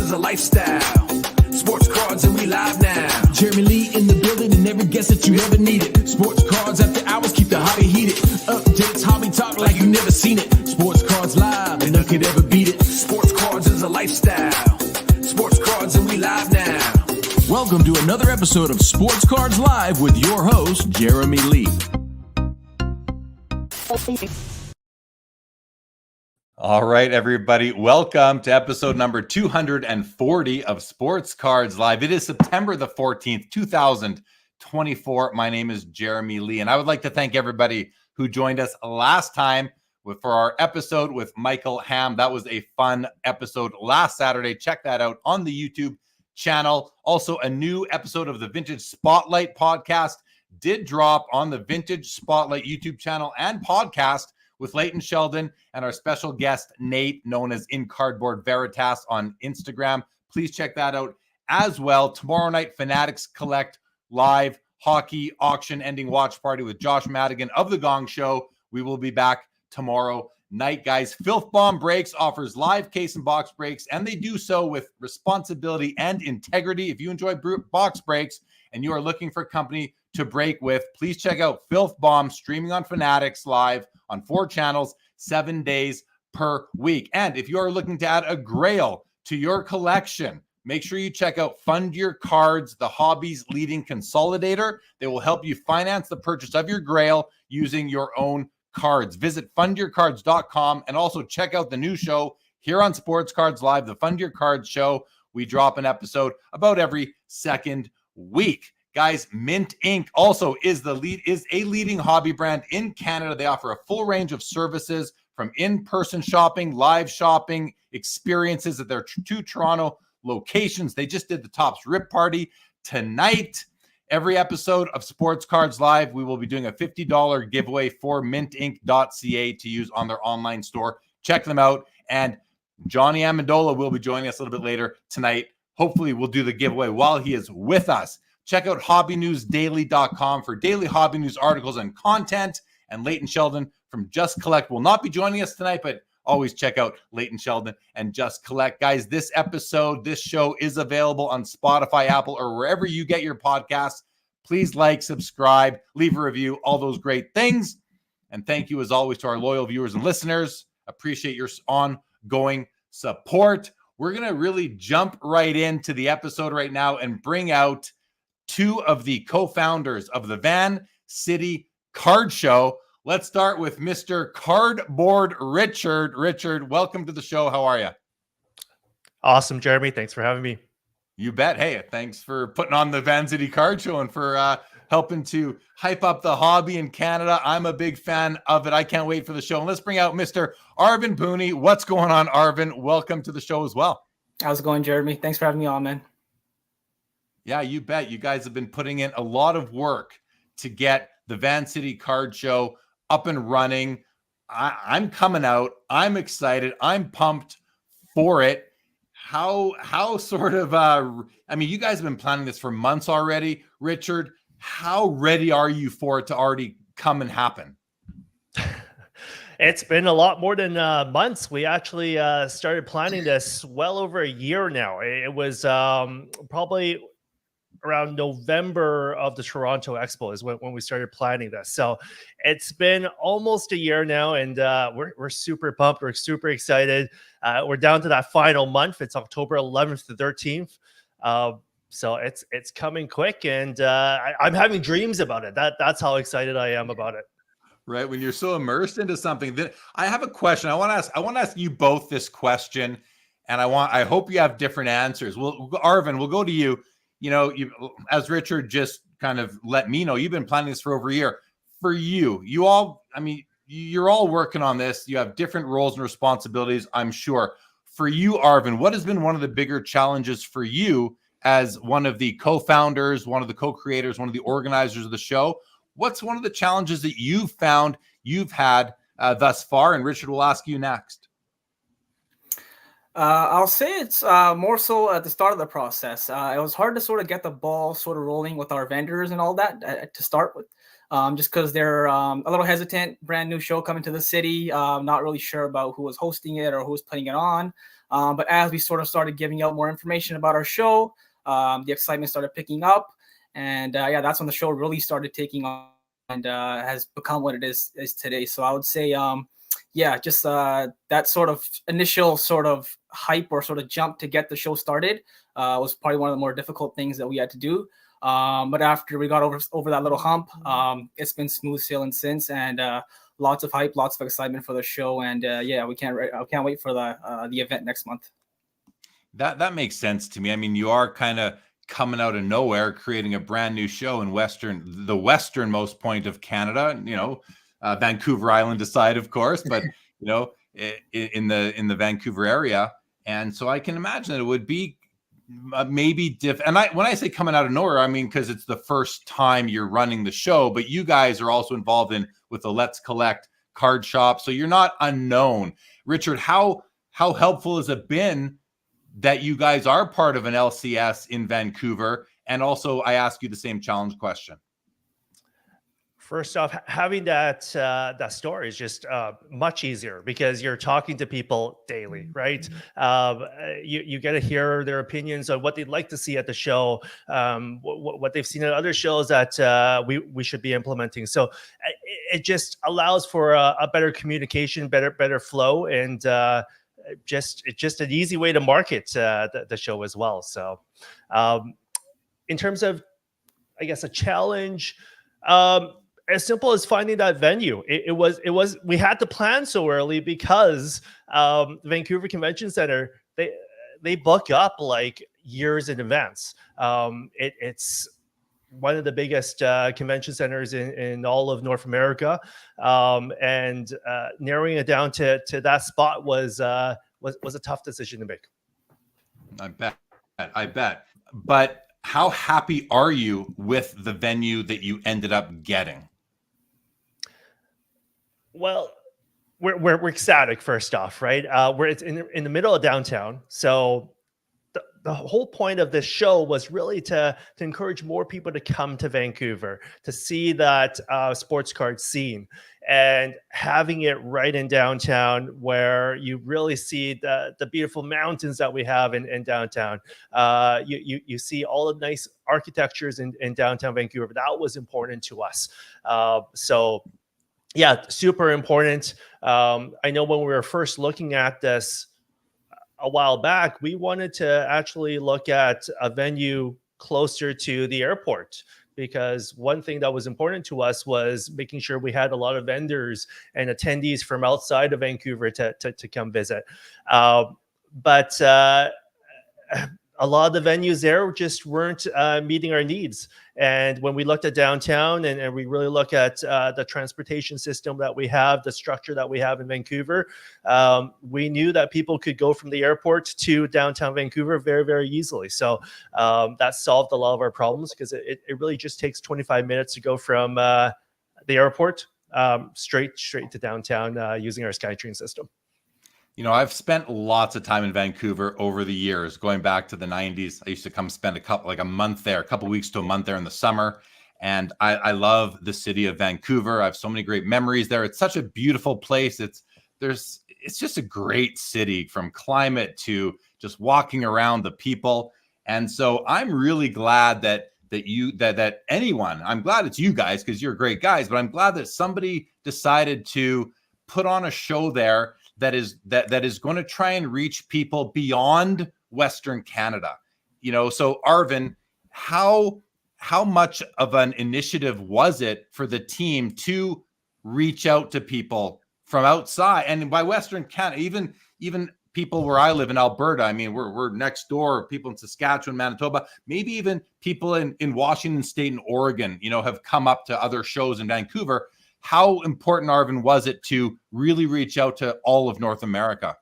is a lifestyle. Sports cards and we live now. Jeremy Lee in the building and every guest that you ever needed. Sports cards after hours keep the hobby heated. Updates, hobby talk like you never seen it. Sports cards live and none could ever beat it. Sports cards is a lifestyle. Sports cards and we live now. Welcome to another episode of Sports Cards Live with your host, Jeremy Lee. All right, everybody. Welcome to episode number 240 of Sports Cards Live. It is September the 14th, 2024. My name is Jeremy Lee, and I would like to thank everybody who joined us last time for our episode with Michael Ham. That was a fun episode last Saturday. Check that out on the YouTube channel. Also, a new episode of the Vintage Spotlight podcast did drop on the Vintage Spotlight YouTube channel and podcast with Leighton, Sheldon, and our special guest, Nate, known as In Cardboard Veritas on Instagram. Please check that out as well. Tomorrow night, Fanatics Collect live hockey auction ending watch party with Josh Madigan of The Gong Show. We will be back tomorrow night, guys. Filth Bomb Breaks offers live case and box breaks, and they do so with responsibility and integrity. If you enjoy box breaks and you are looking for company to break with, please check out Filth Bomb streaming on Fanatics live on 4 channels, 7 days per week. And if you are looking to add a grail to your collection, make sure you check out Fund Your Cards, the hobby's leading consolidator. They will help you finance the purchase of your grail using your own cards. Visit fundyourcards.com and also check out the new show here on Sports Cards Live, the Fund Your Cards show. We drop an episode about every second week. Guys, Mint Inc. also is a leading hobby brand in Canada. They offer a full range of services from in-person shopping, live shopping experiences at their 2 Toronto locations. They just did the Topps Rip Party tonight. Every episode of Sports Cards Live, we will be doing a $50 giveaway for mintink.ca to use on their online store. Check them out. And Johnny Amendola will be joining us a little bit later tonight. Hopefully, we'll do the giveaway while he is with us. Check out hobbynewsdaily.com for daily hobby news articles and content. And Leighton Sheldon from Just Collect will not be joining us tonight, but always check out Leighton Sheldon and Just Collect. Guys, this show is available on Spotify, Apple, or wherever you get your podcasts. Please like, subscribe, leave a review, all those great things. And thank you, as always, to our loyal viewers and listeners. Appreciate your ongoing support. We're going to really jump right into the episode right now and bring out 2 of the co-founders of the VanCity Card Show. Let's start with Mr. Cardboard Richard. Richard, welcome to the show. How are you? Awesome, Jeremy. Thanks for having me. You bet. Hey, thanks for putting on the VanCity Card Show and for helping to hype up the hobby in Canada. I'm a big fan of it. I can't wait for the show. And let's bring out Mr. Arvin Pooney. What's going on, Arvin? Welcome to the show as well. How's it going, Jeremy? Thanks for having me on, man. Yeah, you bet. You guys have been putting in a lot of work to get the VanCity Card Show up and running. I'm coming out. I'm excited. I'm pumped for it. How sort of, you guys have been planning this for months already. Richard, how ready are you for it to already come and happen? It's been a lot more than months. We actually started planning this well over a year now. It was probably around November of the Toronto Expo is when we started planning this. So it's been almost a year now, and we're super pumped. We're super excited. We're down to that final month. It's October 11th to 13th. So it's coming quick, and I'm having dreams about it. That's how excited I am about it. Right. When you're so immersed into something, then I have a question. I want to ask you both this question, and I hope you have different answers. Arvin, we'll go to you. You know, as Richard just kind of let me know, you've been planning this for over a year. For you're all working on this. You have different roles and responsibilities, I'm sure. For you, Arvin, what has been one of the bigger challenges for you as one of the co-founders, one of the co-creators, one of the organizers of the show? What's one of the challenges that you've found you've had thus far? And Richard will ask you next. I'll say it's more so at the start of the process. It was hard to sort of get the ball sort of rolling with our vendors and all that to start with. just because they're a little hesitant. Brand new show coming to the city. Not really sure about who was hosting it or who was putting it on. But as we sort of started giving out more information about our show, the excitement started picking up. And that's when the show really started taking on and has become what it is today. So I would say, just that sort of initial sort of hype or sort of jump to get the show started was probably one of the more difficult things that we had to do. But after we got over that little hump, it's been smooth sailing since, and lots of hype, lots of excitement for the show. And I can't wait for the event next month. That makes sense to me. I mean, you are kind of coming out of nowhere, creating a brand new show in the westernmost point of Canada, Vancouver Island aside, of course, but in the Vancouver area. And so I can imagine that it would be maybe and when I say coming out of nowhere, I mean, because it's the first time you're running the show, but you guys are also involved with the Let's Collect card shop. So you're not unknown. Richard, how helpful has it been that you guys are part of an LCS in Vancouver? And also, I ask you the same challenge question. First off, having that story is just much easier because you're talking to people daily, right? You get to hear their opinions on what they'd like to see at the show, what they've seen at other shows that we should be implementing. So it just allows for a better communication, better flow, and it's just an easy way to market the show as well. So in terms of, I guess, a challenge, as simple as finding that venue. It was we had to plan so early because Vancouver Convention Center, they book up like years in advance. It's one of the biggest convention centers in all of North America, and narrowing it down to that spot was a tough decision to make. I bet. But how happy are you with the venue that you ended up getting? Well, we're ecstatic. First off, right? It's in the middle of downtown, so the whole point of this show was really to encourage more people to come to Vancouver to see that sports card scene, and having it right in downtown where you really see the beautiful mountains that we have in downtown. You see all the nice architectures in downtown Vancouver. That was important to us. Yeah, super important. I know when we were first looking at this a while back, we wanted to actually look at a venue closer to the airport, because one thing that was important to us was making sure we had a lot of vendors and attendees from outside of Vancouver to come visit. But a lot of the venues there just weren't meeting our needs. And when we looked at downtown and we really look at the transportation system that we have, the structure that we have in Vancouver, we knew that people could go from the airport to downtown Vancouver very, very easily. So that solved a lot of our problems, because it really just takes 25 minutes to go from the airport straight to downtown using our SkyTrain system. I've spent lots of time in Vancouver over the years, going back to the 90s. I used to come spend a month there, a couple weeks to a month there in the summer. And I love the city of Vancouver. I have so many great memories there. It's such a beautiful place. It's just a great city, from climate to just walking around, the people. And so I'm really glad that anyone, I'm glad it's you guys, because you're great guys, but I'm glad that somebody decided to put on a show there that is going to try and reach people beyond Western Canada. So Arvin, how much of an initiative was it for the team to reach out to people from outside? And by Western Canada, even people where I live in Alberta, I mean, we're next door, people in Saskatchewan, Manitoba, maybe even people in Washington State and Oregon, have come up to other shows in Vancouver. How important, Arvin, was it to really reach out to all of North America?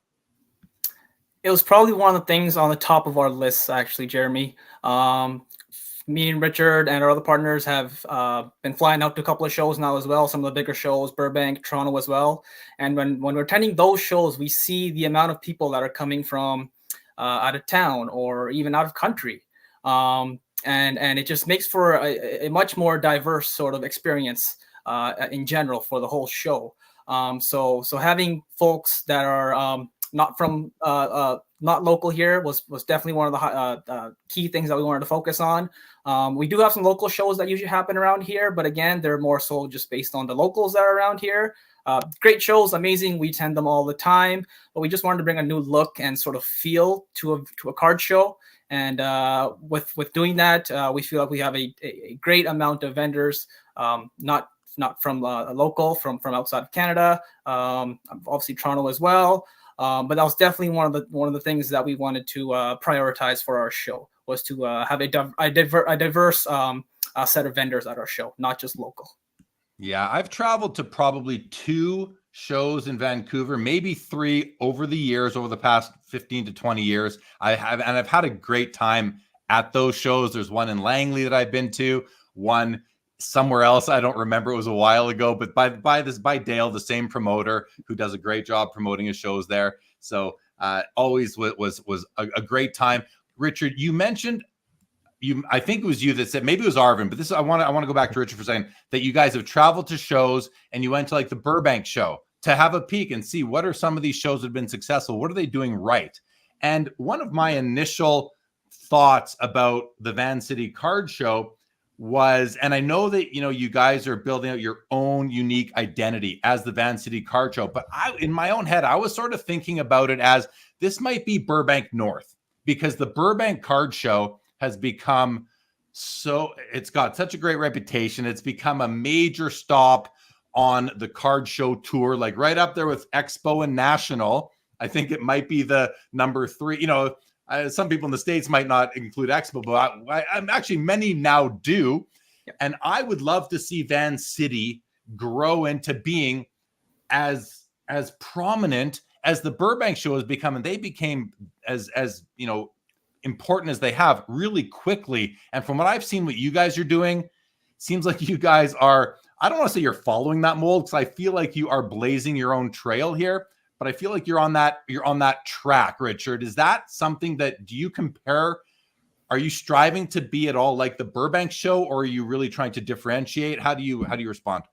It was probably one of the things on the top of our list, actually, Jeremy. Me and Richard and our other partners have been flying out to a couple of shows now as well, some of the bigger shows, Burbank, Toronto as well. And when we're attending those shows, we see the amount of people that are coming from out of town or even out of country. And it just makes for a much more diverse sort of experience in general for the whole show. So having folks that are not from not local here was definitely one of the key things that we wanted to focus on. We do have some local shows that usually happen around here, but again, they're more so just based on the locals that are around here. Great shows, amazing. We attend them all the time, but we just wanted to bring a new look and sort of feel to a card show. And with doing that, we feel like we have a great amount of vendors, not from local, from outside of Canada, obviously Toronto as well. But that was definitely one of the things that we wanted to prioritize for our show, was to have a diverse set of vendors at our show, not just local. Yeah, I've traveled to probably 2 shows in Vancouver, maybe 3 over the years, over the past 15 to 20 years. I've had a great time at those shows. There's one in Langley that I've been to, one somewhere else. I don't remember. It was a while ago, but by Dale, the same promoter who does a great job promoting his shows there. So always was a great time. Richard, you mentioned, I think it was you that said, maybe it was Arvin, but I want to go back to Richard for a second, that you guys have traveled to shows and you went to like the Burbank show to have a peek and see what are some of these shows that have been successful. What are they doing right? And one of my initial thoughts about the VanCity Card Show was, and I know that, you guys are building out your own unique identity as the VanCity Card Show, but in my own head, I was sort of thinking about it as this might be Burbank North, because the Burbank Card Show has become it's got such a great reputation. It's become a major stop on the card show tour, like right up there with Expo and National. I think it might be the number 3. Some people in the States might not include Expo, but I'm actually, many now do. Yep. And I would love to see VanCity grow into being as prominent as the Burbank show has become. And they became as important as they have really quickly. And from what I've seen, what you guys are doing, seems like you guys are, I don't want to say you're following that mold, because I feel like you are blazing your own trail here, but I feel like you're on that track, Richard. Is that something that, do you compare? Are you striving to be at all like the Burbank show, or are you really trying to differentiate? How do you respond?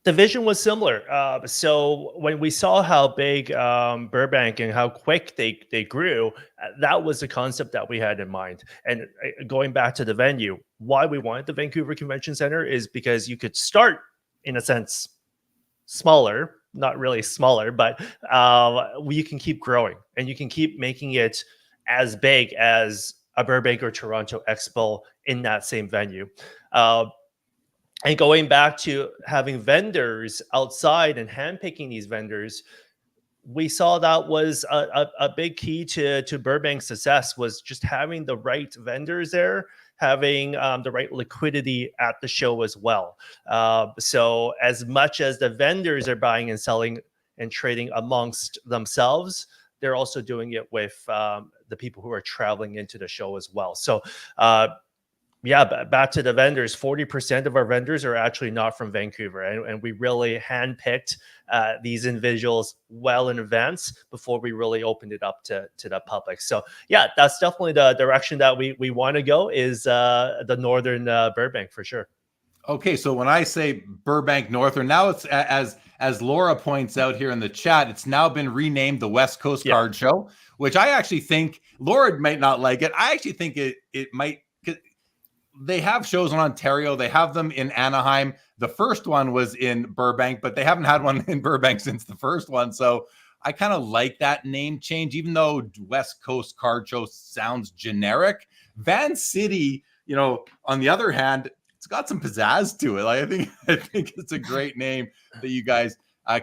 The vision was similar. So when we saw how big Burbank and how quick they grew, that was the concept that we had in mind. And going back to the venue, why we wanted the Vancouver Convention Center is because you could start, in a sense, smaller, not really smaller, but you can keep growing and you can keep making it as big as a Burbank or Toronto Expo in that same venue. And going back to having vendors outside and handpicking these vendors, we saw that was a big key to Burbank's success, was just having the right vendors there, having the right liquidity at the show as well. So as much as the vendors are buying and selling and trading amongst themselves, they're also doing it with the people who are traveling into the show as well. So yeah, back to the vendors, 40% of our vendors are actually not from Vancouver. And we really handpicked these individuals well in advance before we really opened it up to the public. So yeah, that's definitely the direction that we want to go, is the northern Burbank for sure. Okay, so when I say Burbank Northern, now it's, as Laura points out here in the chat, it's now been renamed the West Coast Card Show, which I actually think, Laura might not like it. I actually think it might. They have shows in Ontario. They have them in Anaheim. The first one was in Burbank, but they haven't had one in Burbank since the first one. So I kind of like that name change, even though West Coast Card Show sounds generic. VanCity, on the other hand, it's got some pizzazz to it. I think it's a great name that you guys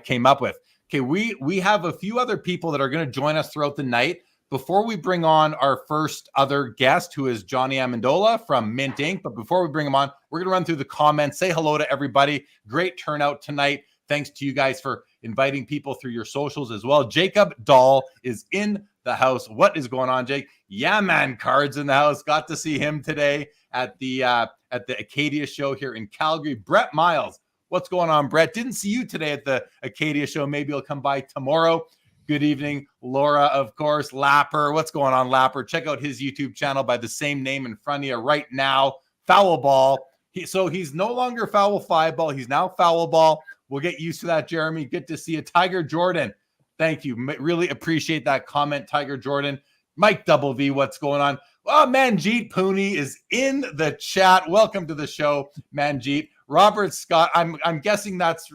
came up with. Okay, we have a few other people that are going to join us throughout the night. Before we bring on our first other guest, who is Johnny Amendola from Mint Inc. But before we bring him on, we're going to run through the comments, say hello to everybody. Great turnout tonight. Thanks to you guys for inviting people through your socials as well. Jacob Dahl is in the house. What is going on, Jake? Yeah, man, Cards in the house. Got to see him today at the Acadia show here in Calgary. Brett Miles. What's going on, Brett? Didn't see you today at the Acadia show. Maybe he'll come by tomorrow. Good evening, Laura, of course. Lapper, what's going on, Lapper? Check out his YouTube channel by the same name in front of you right now. Foul ball. So he's no longer foul 5 ball. He's now foul ball. We'll get used to that, Jeremy. Good to see you. Tiger Jordan, thank you. Really appreciate that comment, Tiger Jordan. Mike Double V, what's going on? Oh, Manjeet Pooney is in the chat. Welcome to the show, Manjeet. Robert Scott, I'm guessing that's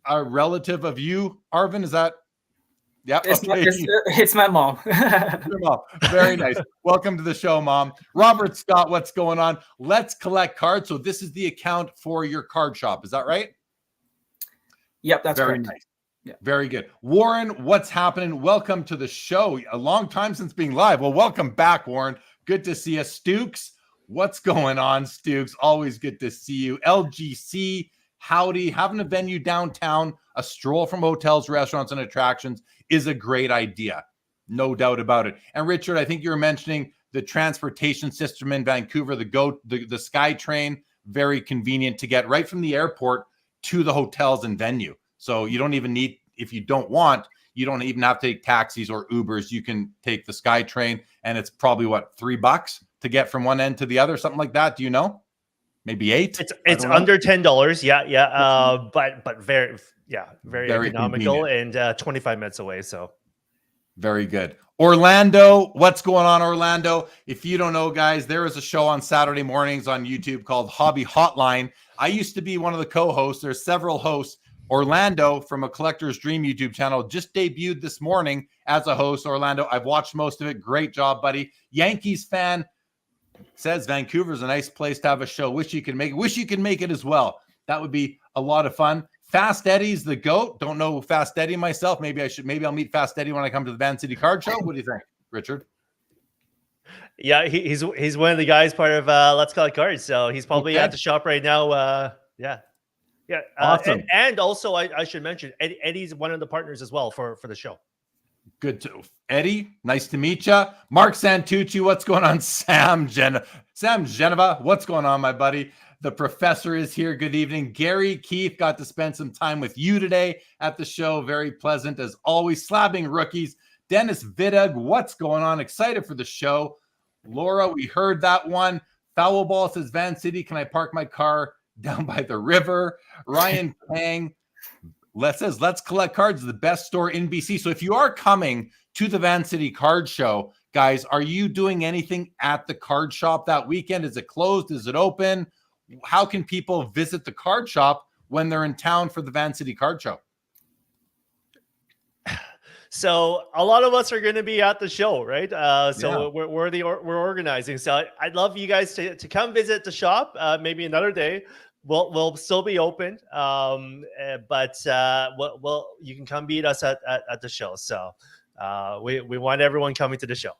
a relative of you, Arvin. Is that? Yep. It's my mom. Your mom. Very nice. Welcome to the show, Mom. Robert Scott, what's going on? Let's collect cards. So this is the account for your card shop. Is that right? Yep, that's very correct. nice. Yeah. Very good. Warren, what's happening? Welcome to the show. A long time since being live. Well, welcome back, Warren. Good to see you. Stooks, what's going on, Stooks? Always good to see you. LGC, howdy. Having a venue downtown, a stroll from hotels, restaurants, and attractions is a great idea. No doubt about it. And Richard, I think you were mentioning the transportation system in Vancouver, the SkyTrain, very convenient to get right from the airport to the hotels and venue. So you don't even need, if you don't want, you don't even have to take taxis or Ubers. You can take the SkyTrain, and it's probably what, $3 to get from one end to the other, something like that. Do you know? Maybe $8. It's under $10. Yeah. But very economical convenient. and 25 minutes away. So very good. Orlando, what's going on, Orlando? If you don't know, guys, there is a show on Saturday mornings on YouTube called Hobby Hotline. I used to be one of the co-hosts. There's several hosts. Orlando from A Collector's Dream YouTube channel just debuted this morning as a host. Orlando, I've watched most of it. Great job, buddy. Yankees fan says Vancouver's a nice place to have a show. Wish you could make it. Wish you could make it as well. That would be a lot of fun. Fast Eddie's the GOAT. Don't know Fast Eddie myself. Maybe I'll meet Fast Eddie when I come to the VanCity Card Show. What do you think, Richard? Yeah, he's one of the guys part of Let's Collect Cards. So he's probably at the shop right now. Yeah. Awesome. And also I should mention Eddie's one of the partners as well for the show. Good to Eddie. Nice to meet you. Mark Santucci, what's going on? Sam Geneva, what's going on, my buddy? The professor is here. Good evening. Gary Keefe, got to spend some time with you today at the show. Very pleasant as always. Slabbing rookies. Dennis Vidug, what's going on? Excited for the show. Laura, we heard that one. Foul ball says VanCity. Can I park my car down by the river? Ryan Kang says, Let's Collect Cards, the best store in BC. So if you are coming to the VanCity Card Show, guys, are you doing anything at the card shop that weekend? Is it closed? Is it open? How can people visit the card shop when they're in town for the VanCity Card Show? So a lot of us are going to be at the show, right? We're organizing. So I'd love you guys to come visit the shop. Maybe another day. We'll still be open, but you can come meet us at the show. So we want everyone coming to the show.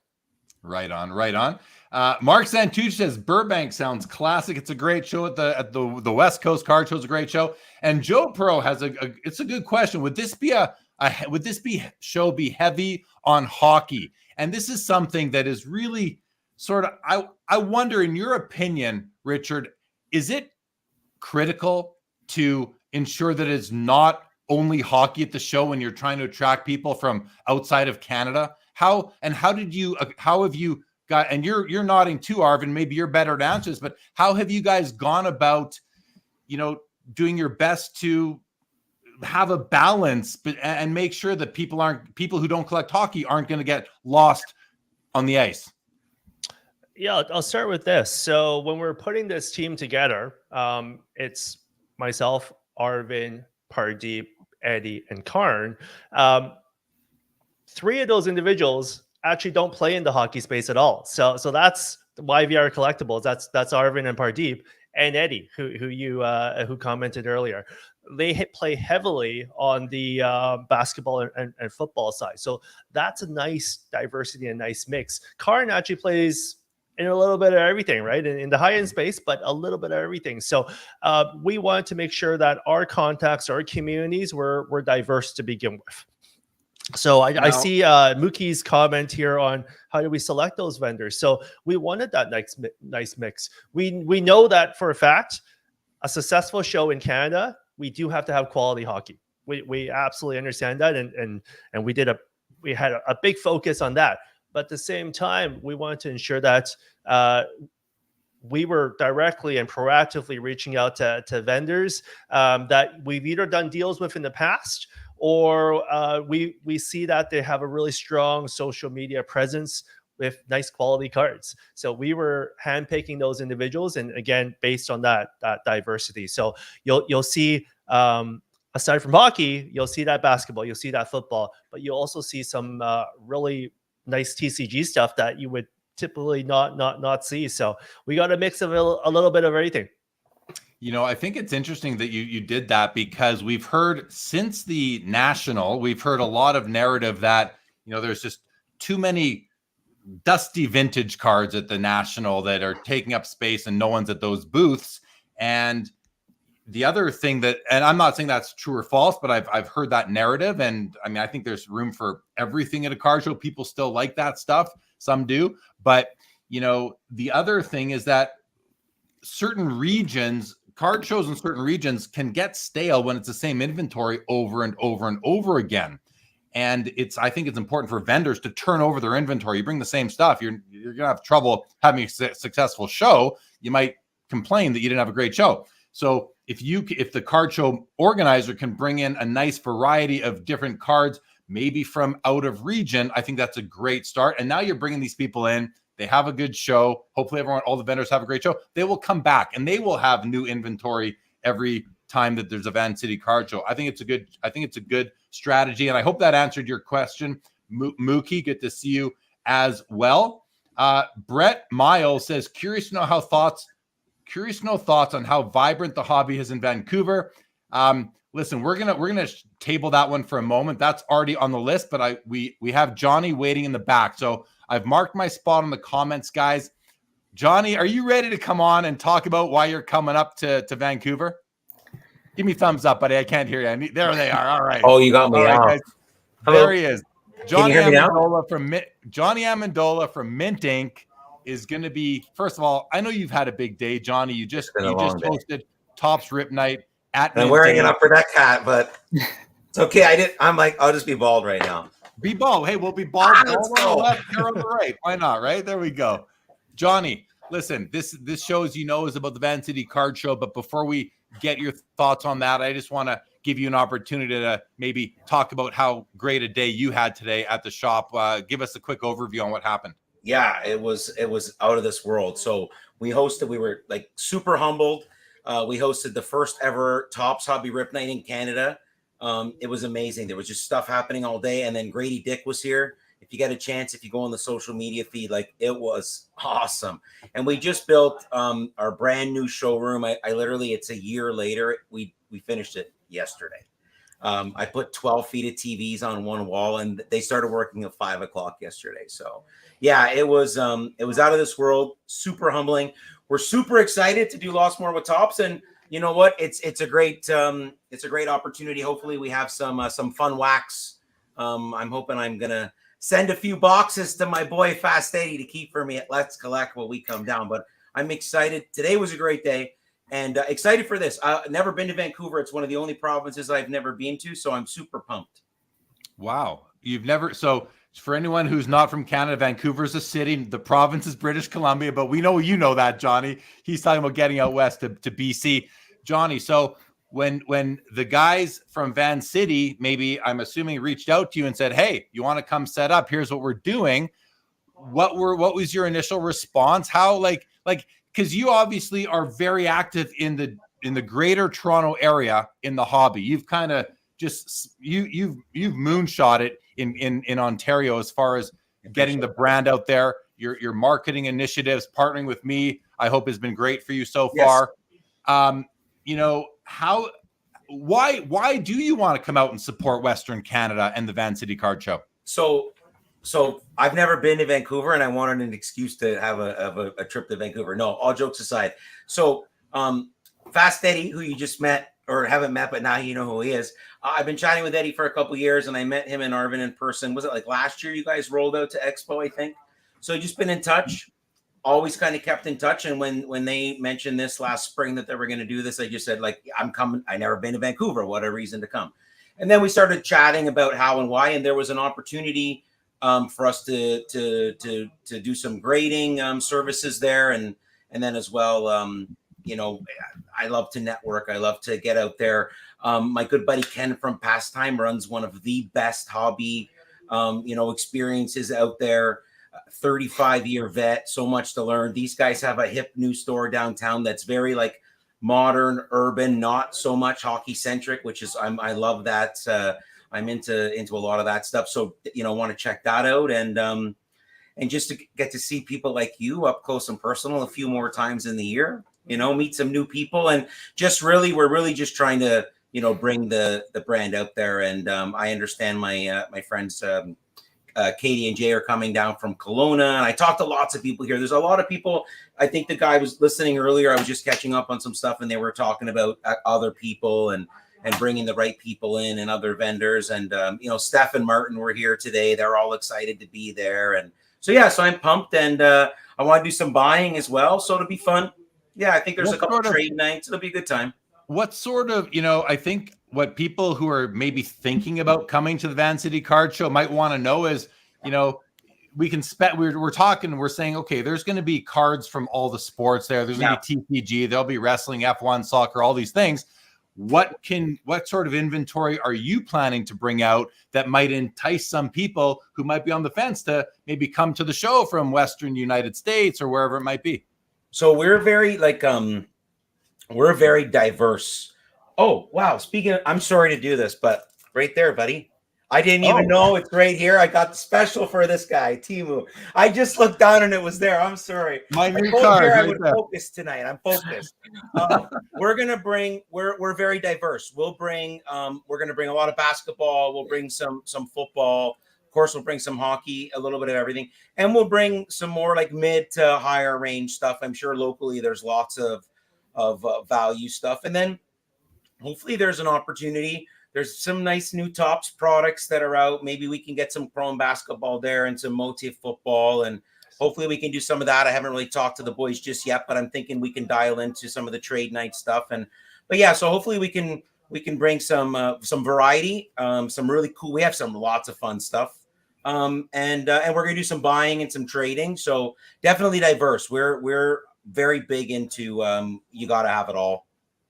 Right on. Mark Santucci says Burbank sounds classic. It's a great show at the West Coast Card Show. Is a great show. And Joe Pro has it's a good question. Would this be show be heavy on hockey? And this is something that is really sort of, I wonder, in your opinion, Richard, is it critical to ensure that it's not only hockey at the show when you're trying to attract people from outside of Canada? How have you got, and you're nodding too, Arvin, maybe you're better at answers, but how have you guys gone about, doing your best to have a balance and make sure that people who don't collect hockey aren't going to get lost on the ice? Yeah, I'll start with this. So when we're putting this team together, it's myself, Arvin, Pardeep, Eddie, and Karn. 3 of those individuals actually don't play in the hockey space at all. So that's YVR Collectibles. That's Arvin and Pardeep and Eddie, who commented earlier. They play heavily on the basketball and football side. So that's a nice diversity and nice mix. Karn actually plays in a little bit of everything, right? In the high-end space, but a little bit of everything. So we wanted to make sure that our contacts, our communities were diverse to begin with. So I see Mookie's comment here on how do we select those vendors. So we wanted that nice mix. We know that for a fact, a successful show in Canada, we do have to have quality hockey. We absolutely understand that, and we did we had a big focus on that. But at the same time, we wanted to ensure that we were directly and proactively reaching out to vendors that we've either done deals with in the past, or we see that they have a really strong social media presence with nice quality cards. So we were handpicking those individuals, and again, based on that diversity. So you'll see, aside from hockey, you'll see that basketball, you'll see that football, but you'll also see some really nice TCG stuff that you would typically not see. So we got a mix of a little bit of everything. You know, I think it's interesting that you did that, because we've heard since the National, we've heard a lot of narrative that, you know, there's just too many dusty vintage cards at the National that are taking up space and no one's at those booths. And the other thing that, and I'm not saying that's true or false, but I've heard that narrative. And I mean, I think there's room for everything at a card show. People still like that stuff. Some do. But, you know, the other thing is that certain regions, card shows in certain regions can get stale when it's the same inventory over and over and over again. And I think it's important for vendors to turn over their inventory. You bring the same stuff, you're going to have trouble having a successful show. You might complain that you didn't have a great show. So if the card show organizer can bring in a nice variety of different cards, maybe from out of region, I think that's a great start. And now you're bringing these people in. They have a good show. Hopefully all the vendors have a great show. They will come back and they will have new inventory every time that there's a VanCity Card Show. I think it's a good strategy, and I hope that answered your question, Mookie. Good to see you as well. Brett Miles says, curious to know thoughts on how vibrant the hobby is in Vancouver. Listen, we're gonna table that one for a moment. That's already on the list, but we have Johnny waiting in the back, so I've marked my spot in the comments, guys. Johnny, are you ready to come on and talk about why you're coming up to Vancouver? Give me thumbs up, buddy. I can't hear you. There they are. All right. Oh, you got me. All right, there he is. Johnny Amandola from Mint Inc. is going to be. First of all, I know you've had a big day, Johnny. You just hosted Topps Rip Night at. I'm wearing an upper deck hat, but it's okay. I'm like, I'll just be bald right now. Be bald. Hey, we'll be bald. Let's go. On the left, here on the right. Why not? Right there we go. Johnny, listen. This show, as you know, is about the VanCity Card Show. But before we get your thoughts on that, I just want to give you an opportunity to maybe talk about how great a day you had today at the shop. Give us a quick overview on what happened. Yeah, it was out of this world. So we were like super humbled. We hosted the first ever Topps Hobby Rip Night in Canada. It was amazing. There was just stuff happening all day. And then Grady Dick was here. If you get a chance, if you go on the social media feed, like, it was awesome. And we just built our brand new showroom. I literally, it's a year later. We finished it yesterday. I put 12 feet of TVs on one wall, and they started working at 5 o'clock yesterday. So yeah, it was out of this world. Super humbling. We're super excited to do lots more with Topps, and you know what? It's a great opportunity. Hopefully we have some fun wax. I'm hoping I'm gonna send a few boxes to my boy Fast Eddie to keep for me at Let's Collect while we come down. But I'm excited. Today was a great day, and excited for this. I've never been to Vancouver. It's one of the only provinces I've never been to, so I'm super pumped. Wow. So for anyone who's not from Canada, Vancouver's a city. The province is British Columbia, but we know you know that, Johnny. He's talking about getting out west to BC. Johnny, so when the guys from VanCity, maybe I'm assuming, reached out to you and said, hey, you want to come set up? Here's what we're doing. What was your initial response? How because you obviously are very active in the greater Toronto area in the hobby. You've kind of just you've moonshot it in Ontario as far as getting the brand out there. Your marketing initiatives, partnering with me, I hope has been great for you so far. Why do you want to come out and support Western Canada and the VanCity Card Show? So I've never been to Vancouver, and I wanted an excuse to have a trip to Vancouver. No, all jokes aside. So Fast Eddie, who you just met or haven't met, but now you know who he is. I've been chatting with Eddie for a couple of years, and I met him and Arvin in person. Was it like last year you guys rolled out to Expo, I think? So just been in touch. Always kind of kept in touch. And when they mentioned this last spring that they were going to do this, I just said, like, I'm coming. I never been to Vancouver. What a reason to come. And then we started chatting about how and why, and there was an opportunity for us to do some grading services there, and then as well, you know, I love to network. I love to get out there. My good buddy Ken from Pastime runs one of the best hobby, you know, experiences out there. 35-year vet, so much to learn. These guys have a hip new store downtown that's very like modern, urban, not so much hockey centric, which is I love that. I'm into a lot of that stuff. So, you know, want to check that out, and just to get to see people like you up close and personal a few more times in the year, you know, meet some new people, and just really, we're really just trying to, you know, bring the brand out there. And I understand my friends Katie and Jay are coming down from Kelowna, and I talked to lots of people here. There's a lot of people. I think the guy was listening earlier. I was just catching up on some stuff, and they were talking about other people and bringing the right people in and other vendors. And you know, Steph and Martin were here today. They're all excited to be there, and so yeah, so I'm pumped, and I want to do some buying as well, so it'll be fun. Yeah, I think there's a couple of trade nights. It'll be a good time. What sort of, you know, I think what people who are maybe thinking about coming to the VanCity Card Show might want to know is, you know, we can we're talking, we're saying, okay, there's going to be cards from all the sports there. There's going to be TCG, there'll be wrestling, F1, soccer, all these things. What sort of inventory are you planning to bring out that might entice some people who might be on the fence to maybe come to the show from Western United States or wherever it might be? So we're very we're very diverse. Oh, wow. Speaking of, I'm sorry to do this, but right there, buddy. I didn't even know it's right here. I got the special for this guy, Timu. I just looked down and it was there. I'm sorry. My new card. I would focus tonight. I'm focused. We're gonna bring. We're very diverse. We'll bring. We're gonna bring a lot of basketball. We'll bring some football. Of course, we'll bring some hockey, a little bit of everything, and we'll bring some more like mid to higher range stuff. I'm sure locally there's lots of value stuff, and then hopefully there's an opportunity. There's some nice new Tops products that are out. Maybe we can get some Chrome basketball there and some Motif football, and hopefully we can do some of that. I haven't really talked to the boys just yet, but I'm thinking we can dial into some of the trade night stuff. But yeah, so hopefully we can bring some variety, some really cool. We have lots of fun stuff, and we're gonna do some buying and some trading. So definitely diverse. We're very big into you got to have it all.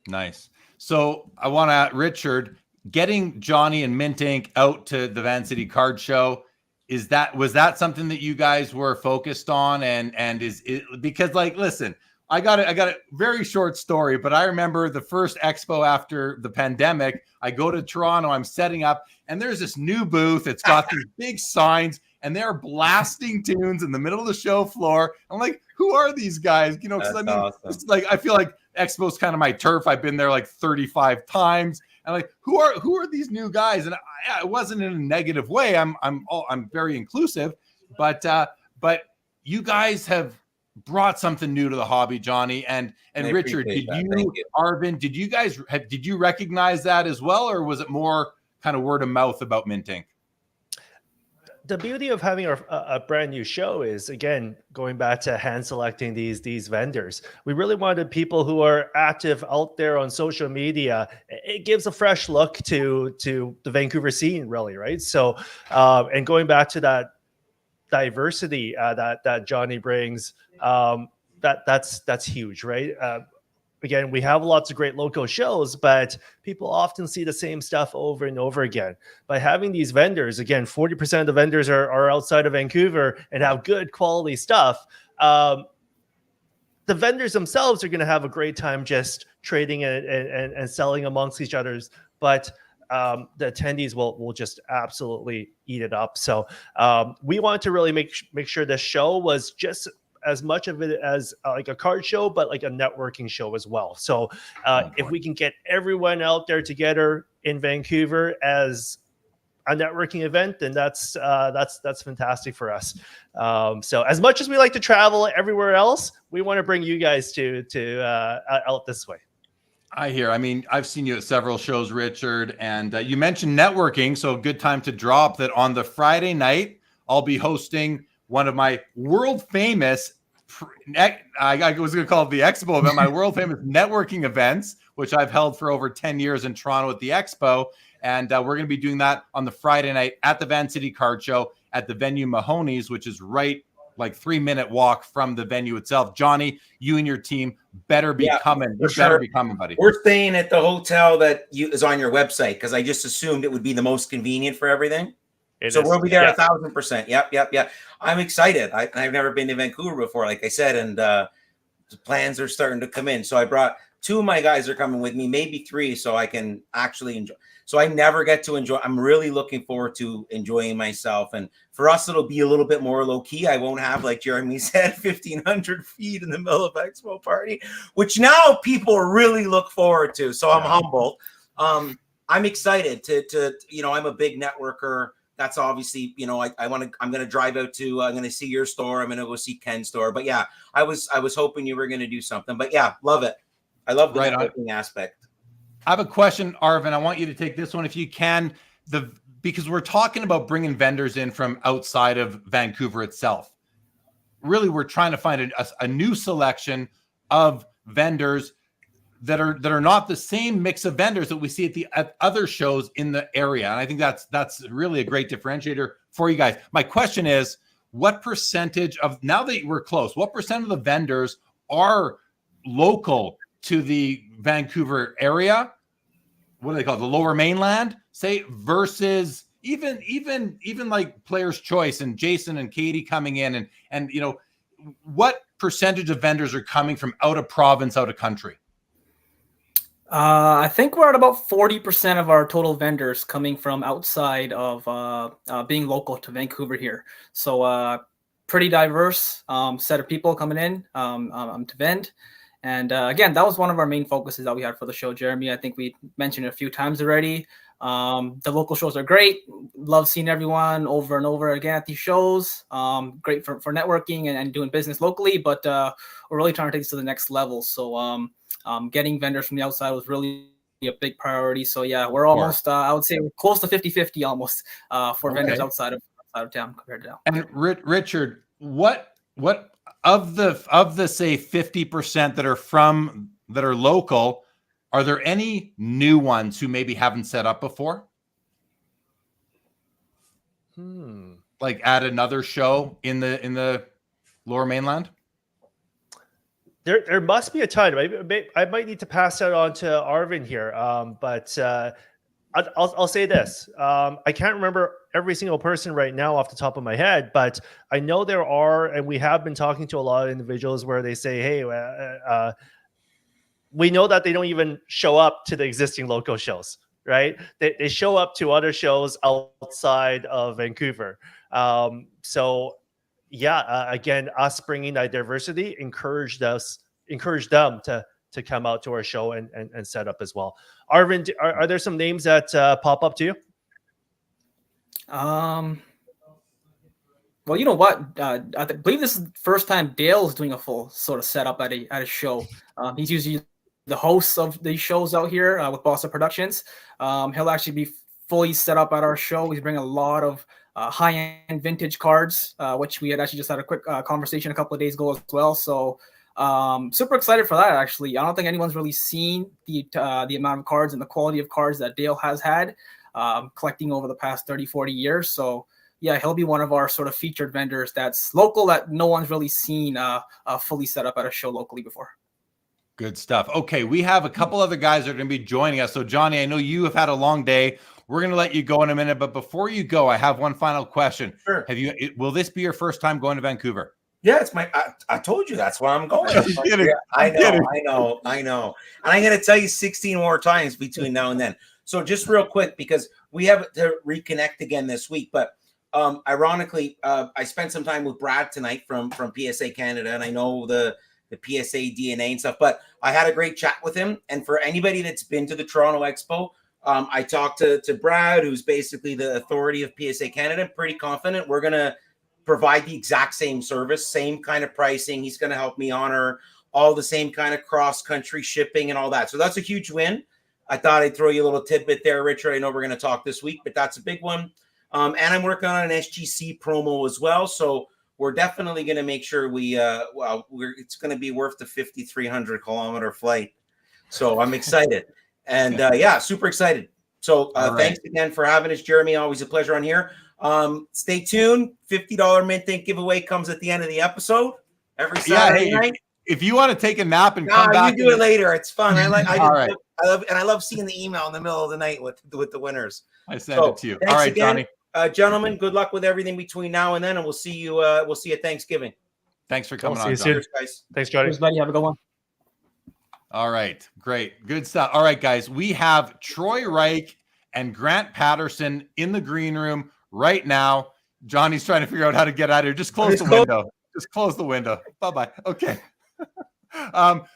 Nice. So I want to, Richard, getting Johnny and Mint Inc. out to the VanCity Card Show, was that something that you guys were focused on? And is it because, like, listen, I got a very short story, but I remember the first expo after the pandemic. I go to Toronto, I'm setting up, and there's this new booth. It's got these big signs, and they're blasting tunes in the middle of the show floor. I'm like, who are these guys? You know, because I mean, awesome. It's like, I feel like Expo's kind of my turf. I've been there like 35 times. And like, who are these new guys? And it wasn't in a negative way. I'm very inclusive, but you guys have brought something new to the hobby, Johnny and Richard. Arvin, did you recognize that as well, or was it more kind of word of mouth about Mint Inc? The beauty of having a brand new show is, again, going back to hand selecting these vendors. We really wanted people who are active out there on social media. It gives a fresh look to the Vancouver scene, really, right? So, and going back to that diversity that Johnny brings, that's huge, right? Again, we have lots of great local shows, but people often see the same stuff over and over again. By having these vendors, again, 40% of the vendors are outside of Vancouver and have good quality stuff. The vendors themselves are going to have a great time just trading and selling amongst each other's, but the attendees will just absolutely eat it up. So we want to really make sure the show was just as much of it as like a card show, but like a networking show as well. So if we can get everyone out there together in Vancouver as a networking event, then that's fantastic for us. So as much as we like to travel everywhere else, we want to bring you guys to out this way. I hear. I mean, I've seen you at several shows, Richard, and you mentioned networking. So a good time to drop that on the Friday night, I'll be hosting one of my world famous, I was going to call it the Expo event, my world famous networking events, which I've held for over 10 years in Toronto at the Expo. And we're going to be doing that on the Friday night at the VanCity Card Show at the venue Mahoney's, which is right like 3-minute walk from the venue itself. Johnny, you and your team better be coming. You better be coming, buddy. We're staying at the hotel that is on your website because I just assumed it would be the most convenient for everything. We'll be there 1,000%. Yep. I'm excited. I've never been to Vancouver before, like I said, and the plans are starting to come in. So I brought 2 of my guys are coming with me, maybe 3, so I can actually enjoy. So I never get to enjoy. I'm really looking forward to enjoying myself. And for us, it'll be a little bit more low key. I won't have, like Jeremy said, 1,500 feet in the middle of Expo Party, which now people really look forward to. So I'm humbled. I'm excited to I'm a big networker. That's obviously, I'm going to drive out to, I'm going to see your store. I'm going to go see Ken's store. But yeah, I was hoping you were going to do something, but yeah, love it. I love the networking aspect. I have a question, Arvin. I want you to take this one if you can, because we're talking about bringing vendors in from outside of Vancouver itself. Really, we're trying to find a new selection of vendors that are not the same mix of vendors that we see at other shows in the area. And I think that's really a great differentiator for you guys. My question is, what percentage of, now that we're close, what percent of the vendors are local to the Vancouver area? What do they call it? The Lower Mainland, say, versus even like Player's Choice and Jason and Katie coming in and what percentage of vendors are coming from out of province, out of country? I think we're at about 40% of our total vendors coming from outside of being local to Vancouver here. So pretty diverse set of people coming in to vend. And again, that was one of our main focuses that we had for the show, Jeremy. I think we mentioned it a few times already. The local shows are great. Love seeing everyone over and over again at these shows. Great for networking and doing business locally, but we're really trying to take this to the next level. So getting vendors from the outside was really a big priority. So yeah, we're almost, I would say we're close to 50-50 almost for vendors outside of town compared to now. And Richard, what of the say 50% that are local, are there any new ones who maybe haven't set up before? Like at another show in the Lower Mainland? There must be a ton. I might need to pass that on to Arvin here. But I'll say this. I can't remember every single person right now off the top of my head, but I know there are, and we have been talking to a lot of individuals where they say, hey, we know that they don't even show up to the existing local shows, right? They show up to other shows outside of Vancouver. So yeah, again, us bringing that diversity encouraged them to come out to our show and set up as well. Arvin, are there some names that pop up to you? Well, you know what? I believe this is the first time Dale's doing a full sort of setup at a show. He's usually the host of these shows out here with Boston Productions. He'll actually be fully set up at our show. He's bringing a lot of high-end vintage cards, which we had actually just had a quick conversation a couple of days ago as well. So super excited for that, actually. I don't think anyone's really seen the amount of cards and the quality of cards that Dale has had collecting over the past 30, 40 years. So yeah, he'll be one of our sort of featured vendors that's local that no one's really seen fully set up at a show locally before. Good stuff. Okay, we have a couple other guys that are going to be joining us. So Johnny, I know you have had a long day. We're going to let you go in a minute, but before you go, I have one final question. Sure. Will this be your first time going to Vancouver? Yeah, it's I told you that's where I'm going. Yeah, I know. And I'm going to tell you 16 more times between now and then. So just real quick, because we have to reconnect again this week, but ironically, I spent some time with Brad tonight from PSA Canada, and I know the PSA DNA and stuff, but I had a great chat with him. And for anybody that's been to the Toronto Expo, I talked to Brad, who's basically the authority of PSA Canada. I'm pretty confident we're going to provide the exact same service, same kind of pricing. He's going to help me honor all the same kind of cross-country shipping and all that. So that's a huge win. I thought I'd throw you a little tidbit there, Richard. I know we're going to talk this week, but that's a big one. And I'm working on an SGC promo as well. So we're definitely going to make sure it's going to be worth the 5,300 kilometer flight. So I'm excited. And yeah, super excited. So All thanks right. again for having us, Jeremy. Always a pleasure on here. Stay tuned. $50 Mint Ink giveaway comes at the end of the episode every Saturday Hey, night. if you want to take a nap and Nah, come back, you do it later. It's fun. All right. I love seeing the email in the middle of the night with the winners. I send it to you. All Thanks right, again, Johnny. gentlemen. Good luck with everything between now and then, and we'll see you at Thanksgiving. Thanks for coming see on, you Johnny. soon. Cheers, guys. Thanks, Johnny. Cheers, buddy. Have a good one. All right, great, good stuff. All right, guys, we have Troy Rike and Grant Patterson in the green room right now. Johnny's trying to figure out how to get out of here. Just close the window. Just close the window. Bye-bye. Okay.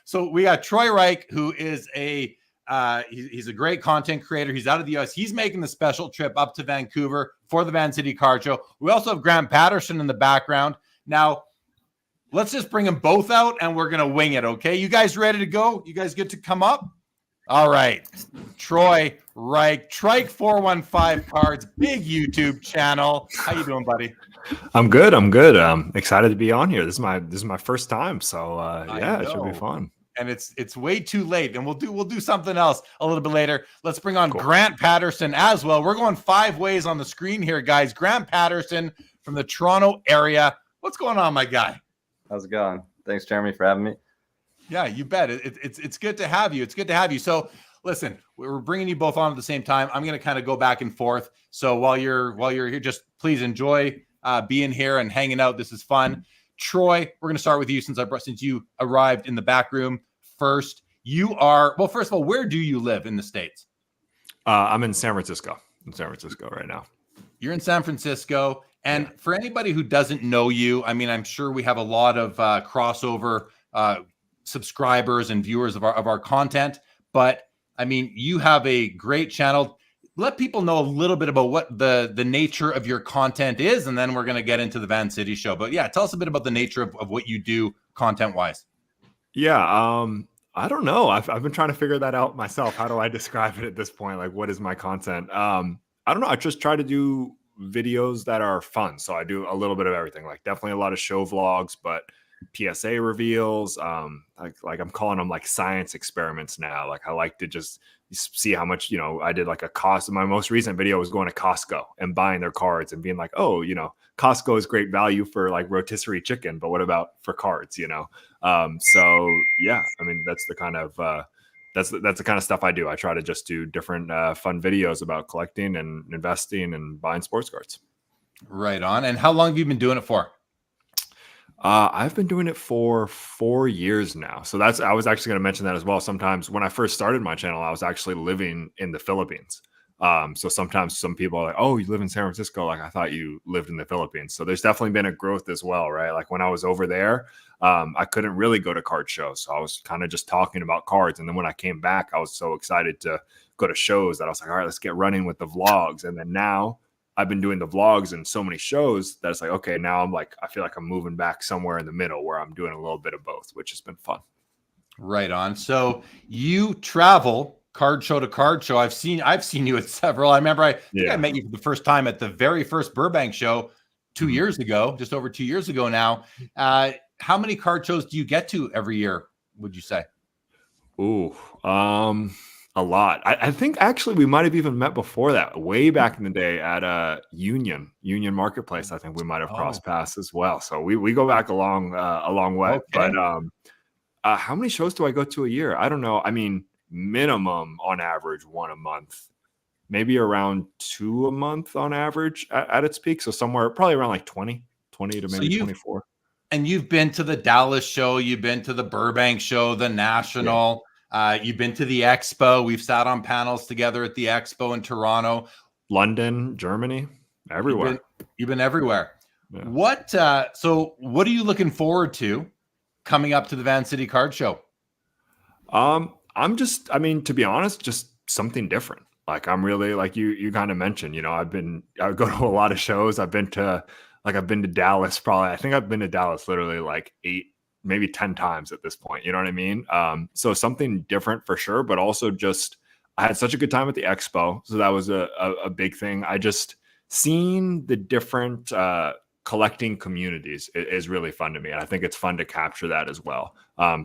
So we got Troy Rike, who is he's a great content creator. He's out of the US. He's making the special trip up to Vancouver for the VanCity Card Show. We also have Grant Patterson in the background. Now, let's just bring them both out and we're going to wing it, okay? You guys ready to go? You guys get to come up? All right. Troy Rike, Trike 415 Cards, big YouTube channel. How you doing, buddy? I'm good. Excited to be on here. This is my first time, so yeah, it should be fun. And it's way too late, and we'll do something else a little bit later. Let's bring on Grant Patterson as well. We're going 5 ways on the screen here, guys. Grant Patterson from the Toronto area. What's going on, my guy? How's it going? Thanks, Jeremy, for having me. Yeah, you bet. It's good to have you. It's good to have you. So listen, we're bringing you both on at the same time. I'm going to kind of go back and forth. So while you're here, just please enjoy being here and hanging out. This is fun. Troy, we're going to start with you since you arrived in the back room first. First of all, where do you live in the States? I'm in San Francisco. Right now. You're in San Francisco. And for anybody who doesn't know you, I mean, I'm sure we have a lot of crossover subscribers and viewers of our content, but I mean, you have a great channel. Let people know a little bit about what the nature of your content is, and then we're going to get into the VanCity show. But yeah, tell us a bit about the nature of what you do content-wise. Yeah, I don't know. I've been trying to figure that out myself. How do I describe it at this point? Like, what is my content? I don't know. I just try to do videos that are fun. So I do a little bit of everything, like definitely a lot of show vlogs, but PSA reveals, like I'm calling them like science experiments now. Like I like to just see how much, I did like a cost. My most recent video was going to Costco and buying their cards and being like, oh, Costco is great value for like rotisserie chicken, but what about for cards, So yeah, I mean, that's the kind of, that's the kind of stuff I do. I try to just do different fun videos about collecting and investing and buying sports cards. Right on. And how long have you been doing it for? I've been doing it for 4 years now. So I was actually going to mention that as well. Sometimes when I first started my channel, I was actually living in the Philippines. So sometimes some people are like, oh, you live in San Francisco. Like I thought you lived in the Philippines. So there's definitely been a growth as well, right? Like when I was over there, I couldn't really go to card shows. So I was kind of just talking about cards. And then when I came back, I was so excited to go to shows that I was like, all right, let's get running with the vlogs. And then now I've been doing the vlogs and so many shows that it's like, okay, now I feel like I'm moving back somewhere in the middle where I'm doing a little bit of both, which has been fun. Right on. So you travel card show to card show. I've seen you at several. I remember I think I met you for the first time at the very first Burbank show 2 years ago, just over 2 years ago now. How many card shows do you get to every year, would you say? Ooh, a lot. I think actually we might have even met before that, way back in the day at Union Marketplace. I think we might have crossed paths as well. So we go back a long way. Okay. But how many shows do I go to a year? I don't know. I mean, minimum on average 1 a month, maybe around 2 a month on average at its peak. So somewhere probably around like 20 to maybe 24. And you've been to the Dallas show, you've been to the Burbank show, the National. You've been to the Expo. We've sat on panels together at the Expo in Toronto, London, Germany, everywhere. You've been everywhere. Yeah. So what are you looking forward to coming up to the VanCity Card Show? To be honest, just something different. Like I'm really, like you kind of mentioned, I go to a lot of shows. I've been to Dallas probably. I think I've been to Dallas literally like 8, maybe 10 times at this point. You know what I mean? So something different for sure, but also just, I had such a good time at the Expo. So that was a big thing. I just seeing the different collecting communities is really fun to me. And I think it's fun to capture that as well.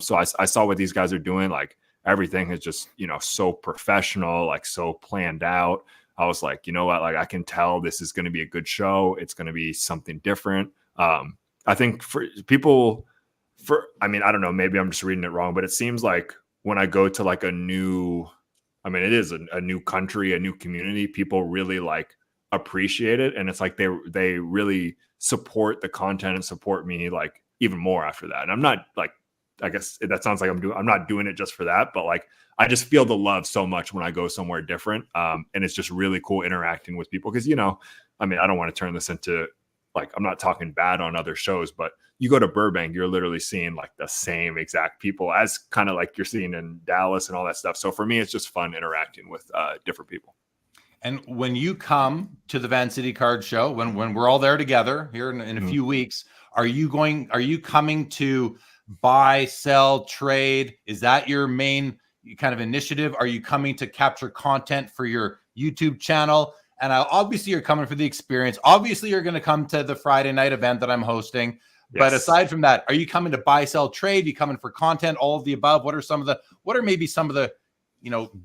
So I saw what these guys are doing. Like everything is just, so professional, like so planned out. I was like, you know what, like I can tell this is going to be a good show. It's going to be something different. I think for people, I don't know, maybe I'm just reading it wrong, but it seems like when I go to like it is a new country, a new community, people really like appreciate it. And it's like they really support the content and support me like even more after that. And I'm not like, I guess that sounds like I'm not doing it just for that, but like I just feel the love so much when I go somewhere different. And it's just really cool interacting with people because, I don't want to turn this into like, I'm not talking bad on other shows, but you go to Burbank, you're literally seeing like the same exact people as kind of like you're seeing in Dallas and all that stuff. So for me, it's just fun interacting with different people. And when you come to the VanCity Card Show, when we're all there together here in a few weeks, are you coming to buy, sell, trade? Is that your main kind of initiative? Are you coming to capture content for your YouTube channel? And obviously you're coming for the experience. Obviously you're going to come to the Friday night event that I'm hosting. Yes. But aside from that, are you coming to buy, sell, trade? Are you coming for content? All of the above? What are maybe some of the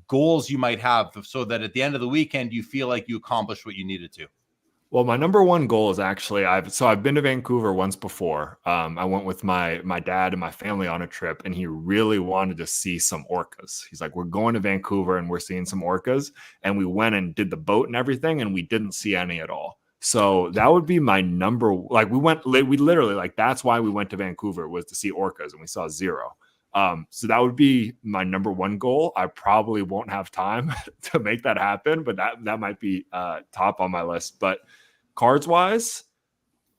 goals you might have so that at the end of the weekend, you feel like you accomplished what you needed to? Well, my number one goal is actually I've been to Vancouver once before. I went with my dad and my family on a trip, and he really wanted to see some orcas. He's like, we're going to Vancouver and we're seeing some orcas. And we went and did the boat and everything, and we didn't see any at all. So that would be my we literally like, that's why we went to Vancouver, was to see orcas, and we saw zero. So that would be my number one goal. I probably won't have time to make that happen, but that might be top on my list. But cards wise,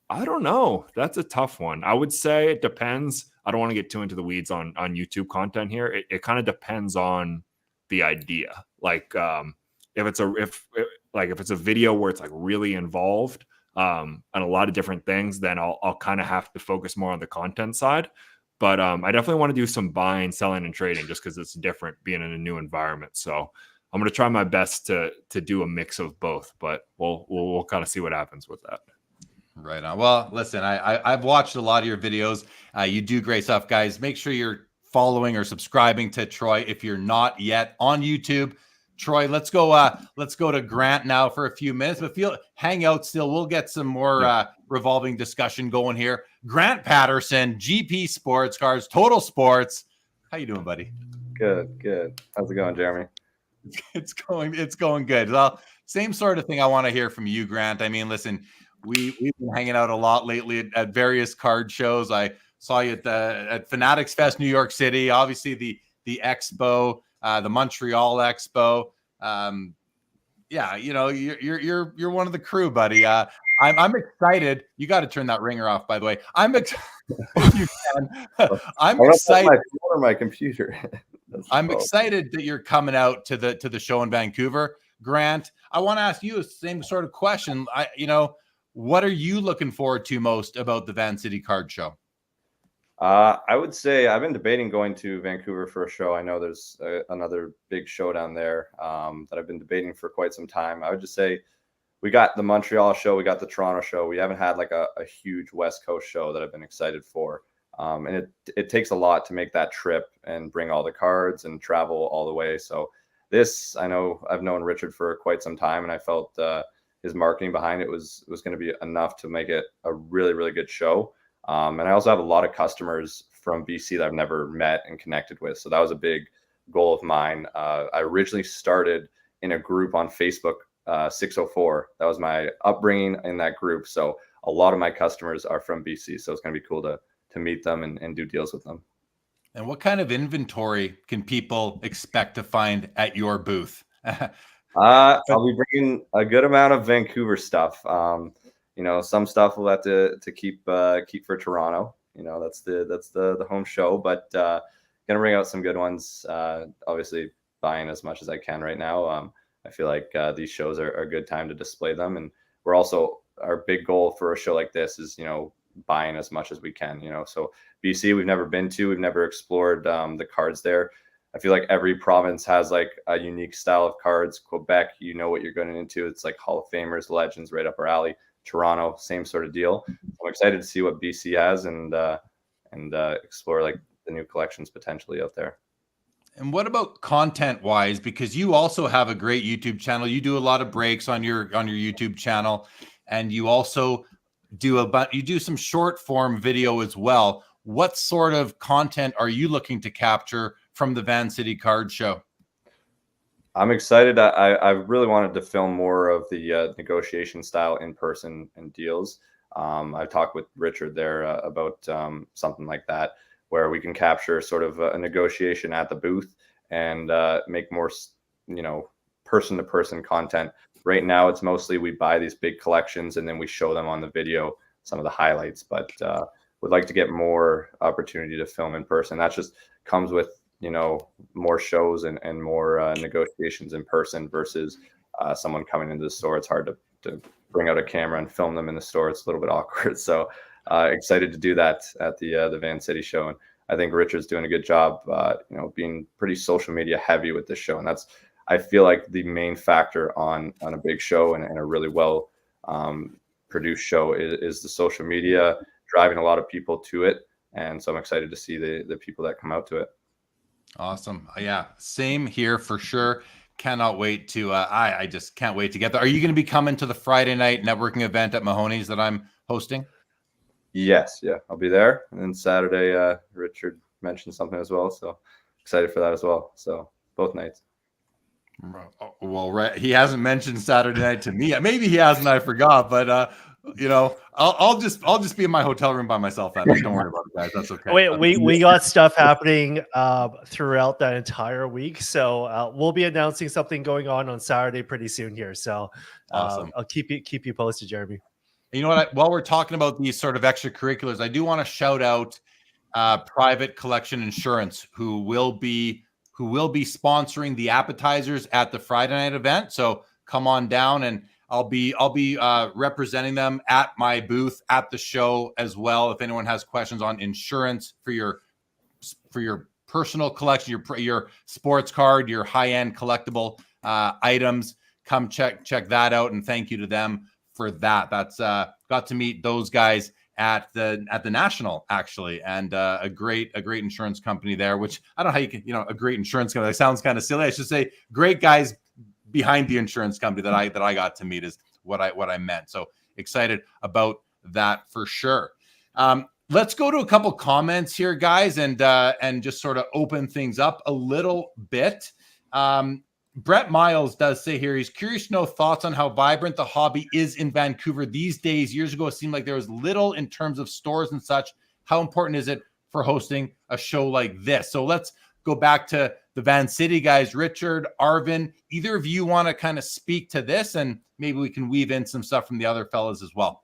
I don't know. That's a tough one. I would say it depends. I don't want to get too into the weeds on YouTube content here. It kind of depends on the idea. Like if it's a video where it's like really involved and a lot of different things, then I'll kind of have to focus more on the content side. But I definitely want to do some buying, selling, and trading just because it's different being in a new environment. So I'm going to try my best to do a mix of both, but we'll kind of see what happens with that. Right on. Well, listen, I've watched a lot of your videos. You do great stuff, guys. Make sure you're following or subscribing to Troy if you're not yet on YouTube. Troy, let's go to Grant now for a few minutes, but hang out still. We'll get some more revolving discussion going here. Grant Patterson, GP Sports Cards, Total Sports. How you doing, buddy? Good. How's it going, Jeremy? It's going good. Well, same sort of thing I want to hear from you, Grant. I mean, listen, we've been hanging out a lot lately at various card shows. I saw you at Fanatics Fest, New York City. Obviously, the Expo, the Montreal Expo. You're one of the crew, buddy. I'm excited. You got to turn that ringer off, by the way. I'm excited. You can. I'm excited. My computer. I'm excited that you're coming out to the show in Vancouver, Grant. I want to ask you the same sort of question. What are you looking forward to most about the VanCity Card Show? I would say I've been debating going to Vancouver for a show. I know there's another big show down there that I've been debating for quite some time. I would just say we got the Montreal show, we got the Toronto show. We haven't had like a huge West Coast show that I've been excited for. And it takes a lot to make that trip and bring all the cards and travel all the way. So this, I know I've known Richard for quite some time, and I felt his marketing behind it was going to be enough to make it a really, really good show. And I also have a lot of customers from BC that I've never met and connected with. So that was a big goal of mine. I originally started in a group on Facebook, 604. That was my upbringing in that group. So a lot of my customers are from BC. So it's going to be cool to meet them and do deals with them. And what kind of inventory can people expect to find at your booth? I'll be bringing a good amount of Vancouver stuff. Some stuff we'll have to keep for Toronto. That's the home show, but gonna bring out some good ones. Obviously buying as much as I can right now. I feel like these shows are a good time to display them, and we're also, our big goal for a show like this is buying as much as we can. So BC we've never been to, we've never explored the cards there. I feel like every province has like a unique style of cards. Quebec, what you're going into. It's like Hall of Famers, legends, right up our alley. Toronto, same sort of deal. I'm excited to see what BC has and explore like the new collections potentially out there. And what about content wise? Because you also have a great YouTube channel. You do a lot of breaks on your YouTube channel, and you also do some short form video as well. What sort of content are you looking to capture from the VanCity Card Show? I'm excited. I really wanted to film more of the negotiation style in person and deals. I talked with Richard there about something like that, where we can capture sort of a negotiation at the booth and make more, person to person content. Right now, it's mostly we buy these big collections and then we show them on the video, some of the highlights, but would like to get more opportunity to film in person. That just comes with, more shows and more negotiations in person versus someone coming into the store. It's hard to bring out a camera and film them in the store. It's a little bit awkward. So excited to do that at the VanCity show. And I think Richard's doing a good job, being pretty social media heavy with this show. And that's, I feel like, the main factor on a big show and a really well produced show is the social media, driving a lot of people to it. And so I'm excited to see the people that come out to it. Awesome. Yeah, same here for sure. Cannot wait to, I just can't wait to get there. Are you going to be coming to the Friday night networking event at Mahoney's that I'm hosting? Yes. Yeah, I'll be there. And then Saturday, Richard mentioned something as well. So excited for that as well. So both nights. Well, right. He hasn't mentioned Saturday night to me. Maybe he hasn't, I forgot, but I'll just be in my hotel room by myself. Don't worry about it, guys. That's okay. Wait, we got stuff happening throughout that entire week, so we'll be announcing something going on Saturday pretty soon here. So awesome. I'll keep you posted, Jeremy. You know what? While we're talking about these sort of extracurriculars, I do want to shout out Private Collection Insurance, who will be sponsoring the appetizers at the Friday night event. So come on down, and I'll be representing them at my booth at the show as well. If anyone has questions on insurance for your personal collection, your sports card, your high-end collectible items, come check that out. And thank you to them for that. That's got to meet those guys at the National, actually, and a great insurance company there, which I don't know how you can, a great insurance company. That sounds kind of silly. I should say great guys behind the insurance company that I got to meet is what I meant. So excited about that for sure. Let's go to a couple comments here, guys, and just sort of open things up a little bit. Brett Miles does say here, he's curious to know thoughts on how vibrant the hobby is in Vancouver these days. Years ago, it seemed like there was little in terms of stores and such. How important is it for hosting a show like this? So let's go back to the VanCity guys. Richard, Arvin, either of you want to kind of speak to this, and maybe we can weave in some stuff from the other fellas as well.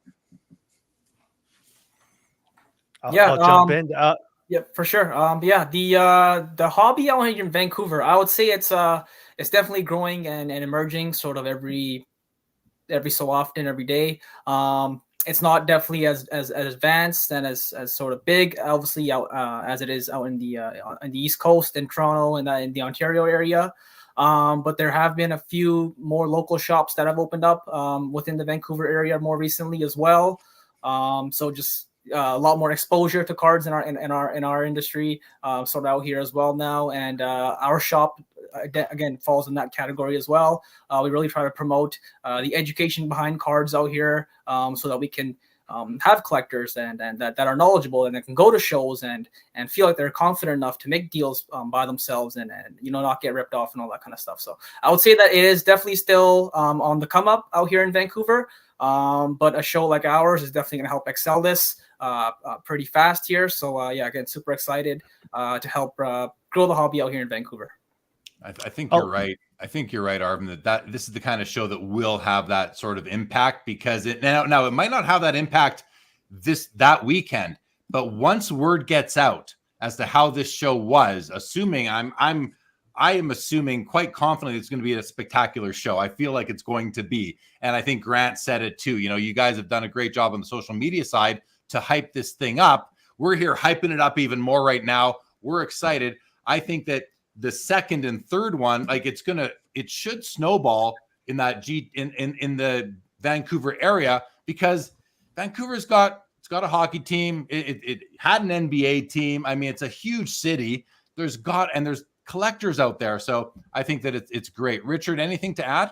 I'll jump in. Yeah, for sure. The hobby out here in Vancouver, I would say it's definitely growing and emerging sort of every so often, every day. It's not definitely as advanced and as sort of big, obviously, out as it is out in the East Coast in Toronto and in the Ontario area. But there have been a few more local shops that have opened up within the Vancouver area more recently as well. So just a lot more exposure to cards in our industry sort of out here as well now, and our shop again falls in that category as well. We really try to promote the education behind cards out here, so that we can have collectors and that are knowledgeable and that can go to shows and feel like they're confident enough to make deals by themselves and not get ripped off and all that kind of stuff. So I would say that it is definitely still on the come up out here in Vancouver. But a show like ours is definitely going to help excel this pretty fast here. So again, super excited to help grow the hobby out here in Vancouver. I think you're right. I think you're right, Arvin, that this is the kind of show that will have that sort of impact, because it might not have that impact that weekend, but once word gets out as to how this show was, assuming I am assuming quite confidently it's going to be a spectacular show. I feel like it's going to be. And I think Grant said it too. You guys have done a great job on the social media side to hype this thing up. We're here hyping it up even more right now. We're excited. I think that the second and third one, it should snowball in that in the Vancouver area, because Vancouver's got a hockey team. It had an NBA team. I mean, it's a huge city. There's collectors out there. So I think that it's great. Richard, anything to add?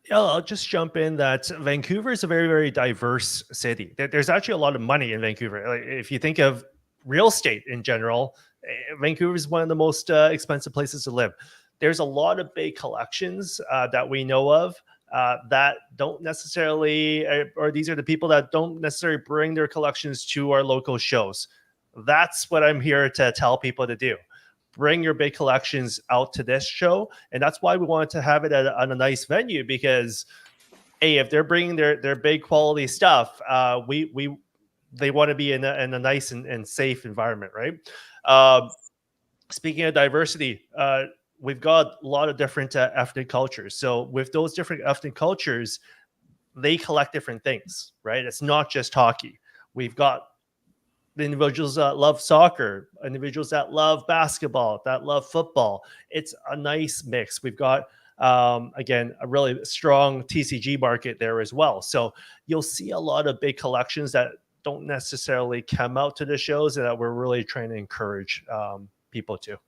Yeah, I'll just jump in that Vancouver is a very, very diverse city. There's actually a lot of money in Vancouver. Like, if you think of real estate in general, Vancouver is one of the most expensive places to live. There's a lot of big collections that we know of that don't necessarily, or these are the people that don't necessarily bring their collections to our local shows. That's what I'm here to tell people to do. Bring your big collections out to this show. And that's why we wanted to have it on a nice venue, because if they're bringing their big quality stuff, they want to be in a nice and safe environment, right? Speaking of diversity, we've got a lot of different ethnic cultures. So with those different ethnic cultures, they collect different things, right? It's not just hockey. We've got the individuals that love soccer, individuals that love basketball, that love football. It's a nice mix. We've got, again, a really strong TCG market there as well. So you'll see a lot of big collections that don't necessarily come out to the shows, and that we're really trying to encourage people to.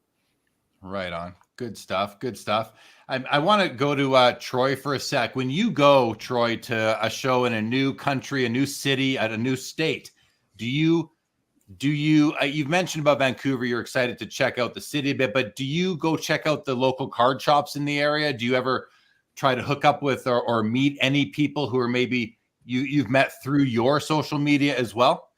Right on. Good stuff. Good stuff. I want to go to Troy for a sec. When you go, Troy, to a show in a new country, a new city, at a new state, you've mentioned about Vancouver, you're excited to check out the city a bit, but do you go check out the local card shops in the area? Do you ever try to hook up with or meet any people who are maybe you've met through your social media as well?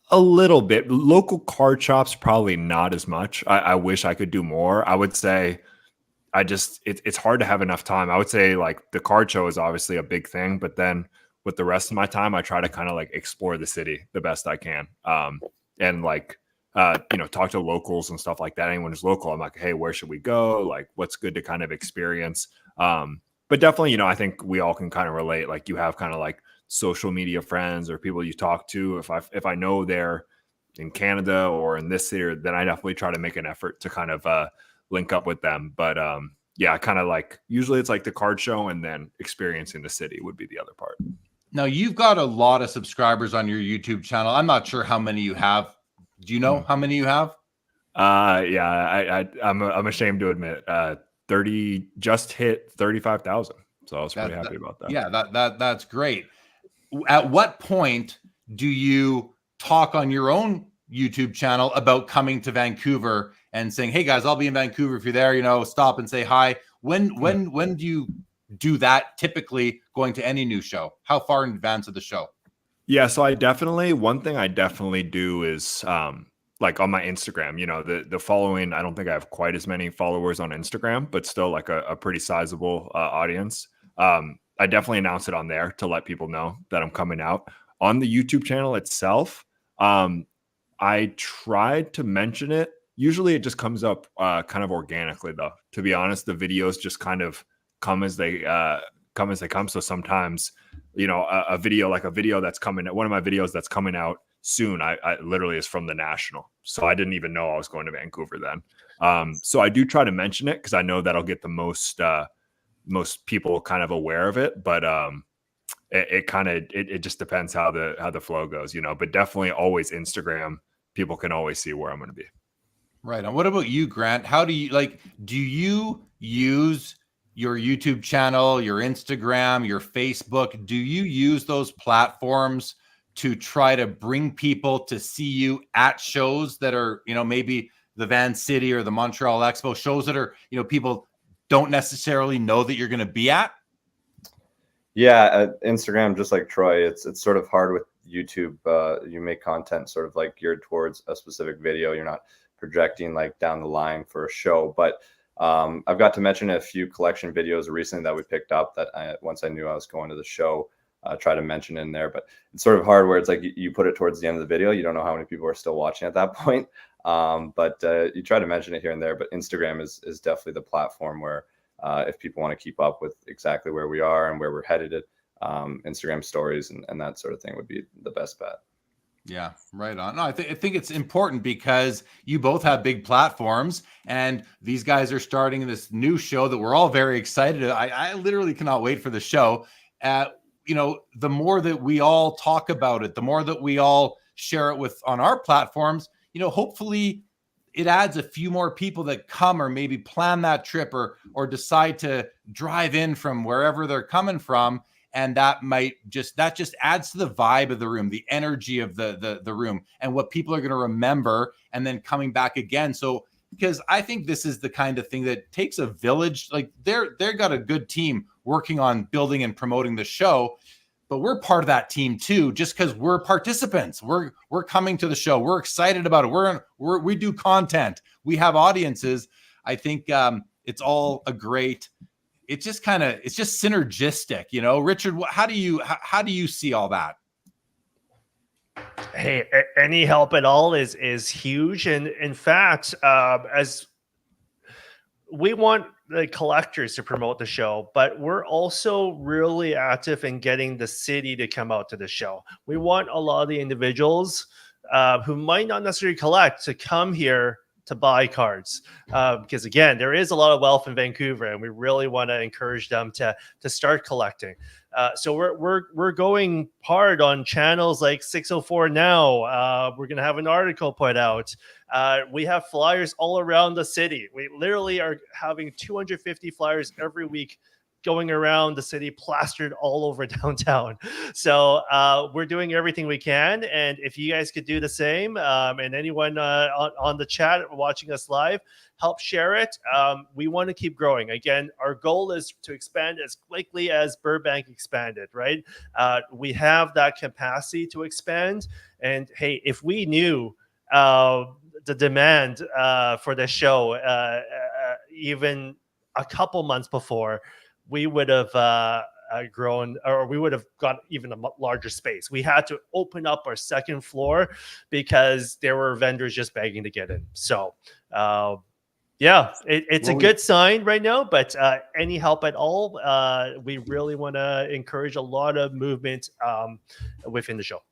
A little bit. Local card shops, probably not as much. I wish I could do more. I would say it's hard to have enough time. I would say like the card show is obviously a big thing, but then with the rest of my time, I try to kind of like explore the city the best I can. And like, talk to locals and stuff like that. Anyone who's local, I'm like, hey, where should we go? Like, what's good to kind of experience? But definitely, I think we all can kind of relate. Like, you have kind of like social media friends or people you talk to. If I know they're in Canada or in this city, then I definitely try to make an effort to kind of link up with them. But yeah, kind of like usually it's like the card show, and then experiencing the city would be the other part. Now, you've got a lot of subscribers on your YouTube channel. I'm not sure how many you have. Do you know how many you have? Yeah, I'm ashamed to admit, 30 just hit 35,000. So I was pretty happy about that. Yeah, that's great. At what point do you talk on your own YouTube channel about coming to Vancouver and saying, "Hey guys, I'll be in Vancouver if you're there, stop and say hi"? When do you do that, typically going to any new show? How far in advance of the show? Yeah, so one thing I definitely do is like on my Instagram, the following, I don't think I have quite as many followers on Instagram, but still like a pretty sizable audience. I definitely announce it on there to let people know that I'm coming out. On the YouTube channel itself, I tried to mention it. Usually it just comes up kind of organically, though. To be honest, the videos just kind of come as they come. So sometimes, a video that's coming, one of my videos that's coming out soon, I literally is from the National. So I didn't even know I was going to Vancouver then. So I do try to mention it because I know that'll get the most people kind of aware of it. But it just depends how the flow goes, but definitely always Instagram. People can always see where I'm going to be. Right. And what about you, Grant? How do you use your YouTube channel, your Instagram, your Facebook? Do you use those platforms to try to bring people to see you at shows that are, maybe the VanCity or the Montreal Expo, shows that are, people don't necessarily know that you're going to be at? Yeah, Instagram, just like Troy, it's sort of hard with YouTube. You make content sort of like geared towards a specific video. You're not projecting like down the line for a show. But I've got to mention a few collection videos recently that we picked up that once I knew I was going to the show, try to mention in there. But it's sort of hard where it's like you put it towards the end of the video. You don't know how many people are still watching at that point. But you try to mention it here and there. But Instagram is definitely the platform where if people want to keep up with exactly where we are and where we're headed, Instagram stories and that sort of thing would be the best bet. Yeah, right on. No, I think it's important because you both have big platforms, and these guys are starting this new show that we're all very excited. I literally cannot wait for the show. The more that we all talk about it, the more that we all share it on our platforms, hopefully it adds a few more people that come or maybe plan that trip or decide to drive in from wherever they're coming from. And that just adds to the vibe of the room, the energy of the room, and what people are going to remember and then coming back again. So, because I think this is the kind of thing that takes a village. Like they've got a good team working on building and promoting the show, but we're part of that team too, just because we're participants. We're coming to the show. We're excited about it. We do content. We have audiences. I think it's all a great, it's just synergistic, you know. Richard, how do you see all that? Hey, any help at all is huge. And in fact, as we want the collectors to promote the show, but we're also really active in getting the city to come out to the show. We want a lot of the individuals who might not necessarily collect to come here to buy cards, because again, there is a lot of wealth in Vancouver, and we really want to encourage them to start collecting. So we're going hard on channels like 604 Now. We're going to have an article put out. We have flyers all around the city. We literally are having 250 flyers every week going around the city, plastered all over downtown. So we're doing everything we can. And if you guys could do the same, and anyone on the chat watching us live, help share it. We want to keep growing. Again, our goal is to expand as quickly as Burbank expanded, right? We have that capacity to expand. And hey, if we knew the demand for the show even a couple months before, we would have grown, or we would have got even a larger space. We had to open up our second floor because there were vendors just begging to get in. So yeah, it's a good sign right now, but any help at all, we really want to encourage a lot of movement within the show.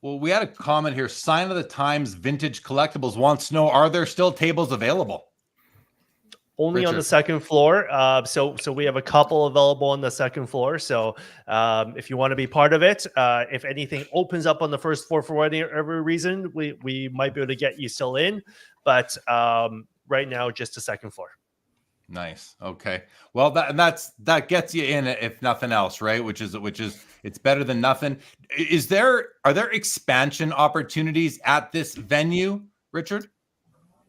Well, we had a comment here. Sign of the Times Vintage Collectibles wants to know, are there still tables available? Only Richard. on the second floor. So we have a couple available on the second floor. So if you want to be part of it, if anything opens up on the first floor for whatever reason, we might be able to get you still in. But right now, just the second floor. Nice. Okay. Well, that gets you in, if nothing else, right? Which is it's better than nothing. Are there expansion opportunities at this venue, Richard?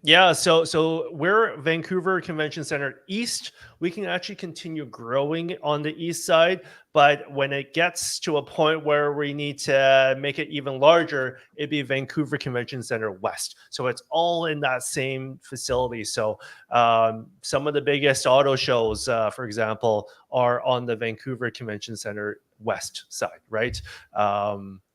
Yeah, so we're Vancouver Convention Center East. We can actually continue growing on the east side, but when it gets to a point where we need to make it even larger, it'd be Vancouver Convention Center West. So it's all in that same facility. So some of the biggest auto shows, for example, are on the Vancouver Convention Center West side, right?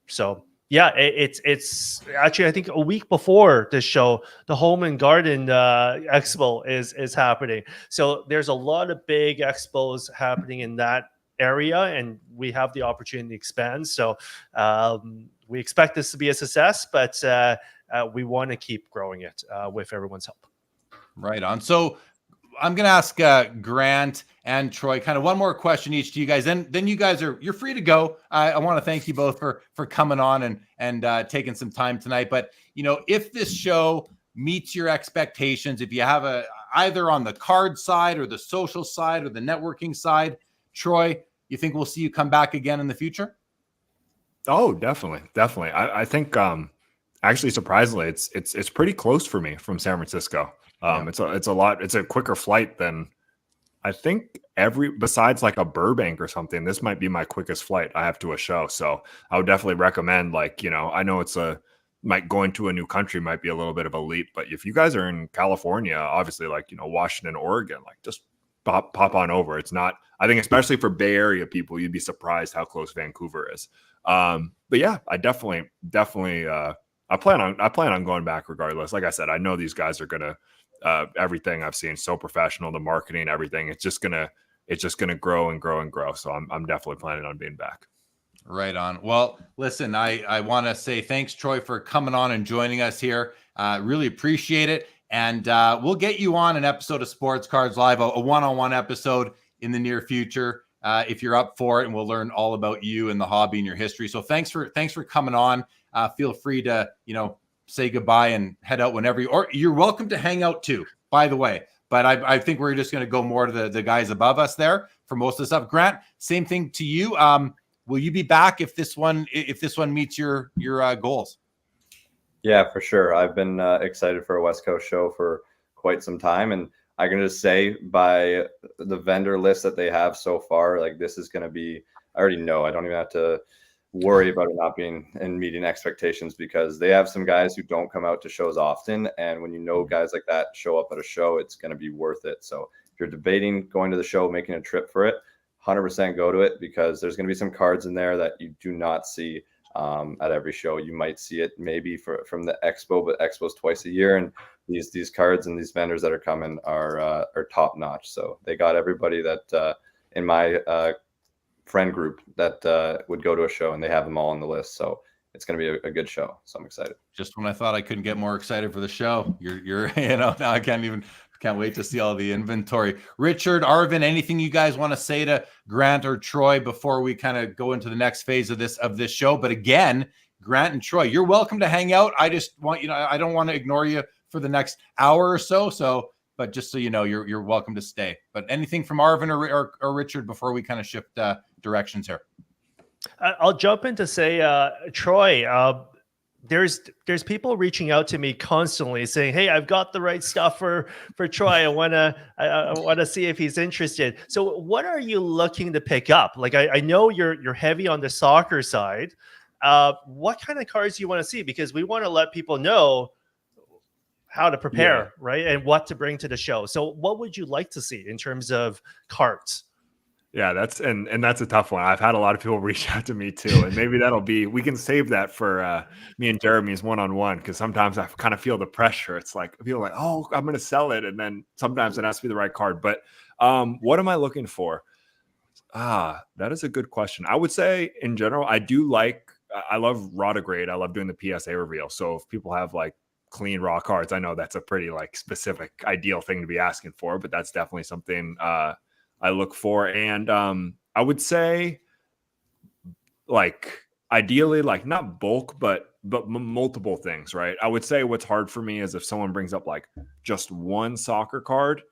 So yeah, it's actually, I think a week before this show, the Home and Garden Expo is happening. So there's a lot of big expos happening in that area, and we have the opportunity to expand. So we expect this to be a success, but we want to keep growing it with everyone's help. Right on. So I'm going to ask Grant and Troy kind of one more question each to you guys. Then you guys you're free to go. I want to thank you both for coming on and taking some time tonight. But if this show meets your expectations, if you have either on the card side or the social side or the networking side, Troy, you think we'll see you come back again in the future? Oh, definitely. I think actually, surprisingly, it's pretty close for me from San Francisco. It's a quicker flight than I think besides like a Burbank or something. This might be my quickest flight I have to a show. So I would definitely recommend, I know going to a new country might be a little bit of a leap, but if you guys are in California, obviously Washington, Oregon, just pop on over. It's not, I think, especially for Bay Area people, you'd be surprised how close Vancouver is. But yeah, I definitely I plan on going back regardless. Like I said, I know these guys are gonna everything I've seen, so professional, the marketing, everything. It's just gonna grow and grow and grow. So I'm definitely planning on being back. Right on. Well, listen, I want to say thanks, Troy, for coming on and joining us here. Really appreciate it. And we'll get you on an episode of Sports Cards Live, a one-on-one episode in the near future, if you're up for it, and we'll learn all about you and the hobby and your history. So thanks for coming on. Feel free to, say goodbye and head out whenever or you're welcome to hang out too, by the way. But I think we're just going to go more to the guys above us there for most of the stuff. Grant, same thing to you. Will you be back if this one meets your goals? Yeah, for sure. I've been excited for a West Coast show for quite some time, and I can just say by the vendor list that they have so far, like this is going to be. I already know. I don't even have to worry about it not being and meeting expectations because they have some guys who don't come out to shows often. And when you know guys like that show up at a show, it's going to be worth it. So if you're debating going to the show, making a trip for it, 100% go to it because there's going to be some cards in there that you do not see at every show. You might see it maybe from the expo, but expo's twice a year. And these cards and these vendors that are coming are top notch. So they got everybody that in my friend group that would go to a show, and they have them all on the list. So it's going to be a good show. So I'm excited. Just when I thought I couldn't get more excited for the show, you're now I can't wait to see all the inventory. Richard, Arvin, anything you guys want to say to Grant or Troy before we kind of go into the next phase of this show? But again, Grant and Troy, you're welcome to hang out. I just want I don't want to ignore you for the next hour or so. But just so you know, you're welcome to stay. But anything from Arvin or Richard before we kind of shift directions here? I'll jump in to say, Troy, there's people reaching out to me constantly saying, "Hey, I've got the right stuff for Troy. I wanna see if he's interested." So, what are you looking to pick up? Like, I know you're heavy on the soccer side. What kind of cards do you want to see? Because we want to let people know how to prepare, right? And what to bring to the show. So what would you like to see in terms of cards? Yeah, that's a tough one. I've had a lot of people reach out to me too. And maybe we can save that for me and Jeremy's one-on-one, because sometimes I kind of feel the pressure. It's like, I feel like, oh, I'm going to sell it. And then sometimes it has to be the right card. But what am I looking for? That is a good question. I would say in general, I love raw to grade. I love doing the PSA reveal. So if people have like clean raw cards, I know that's a pretty like specific ideal thing to be asking for, but that's definitely something I look for. And I would say like ideally like not bulk but multiple things, right? I would say what's hard for me is if someone brings up like just one soccer card,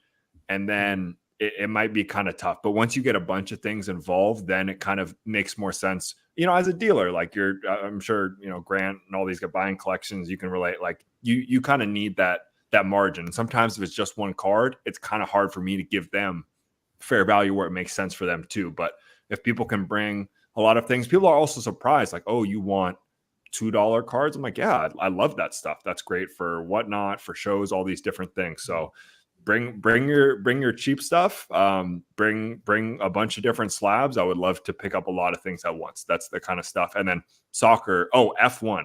and then it might be kind of tough. But once you get a bunch of things involved, then it kind of makes more sense. As a dealer, like I'm sure, Grant and all these get buying collections, you can relate, like you kind of need that margin. Sometimes if it's just one card, it's kind of hard for me to give them fair value where it makes sense for them too. But if people can bring a lot of things, people are also surprised, like, oh, you want $2 cards? I'm like, yeah, I love that stuff. That's great for whatnot, for shows, all these different things. So bring your cheap stuff. Bring a bunch of different slabs. I would love to pick up a lot of things at once. That's the kind of stuff. And then soccer. Oh, F1,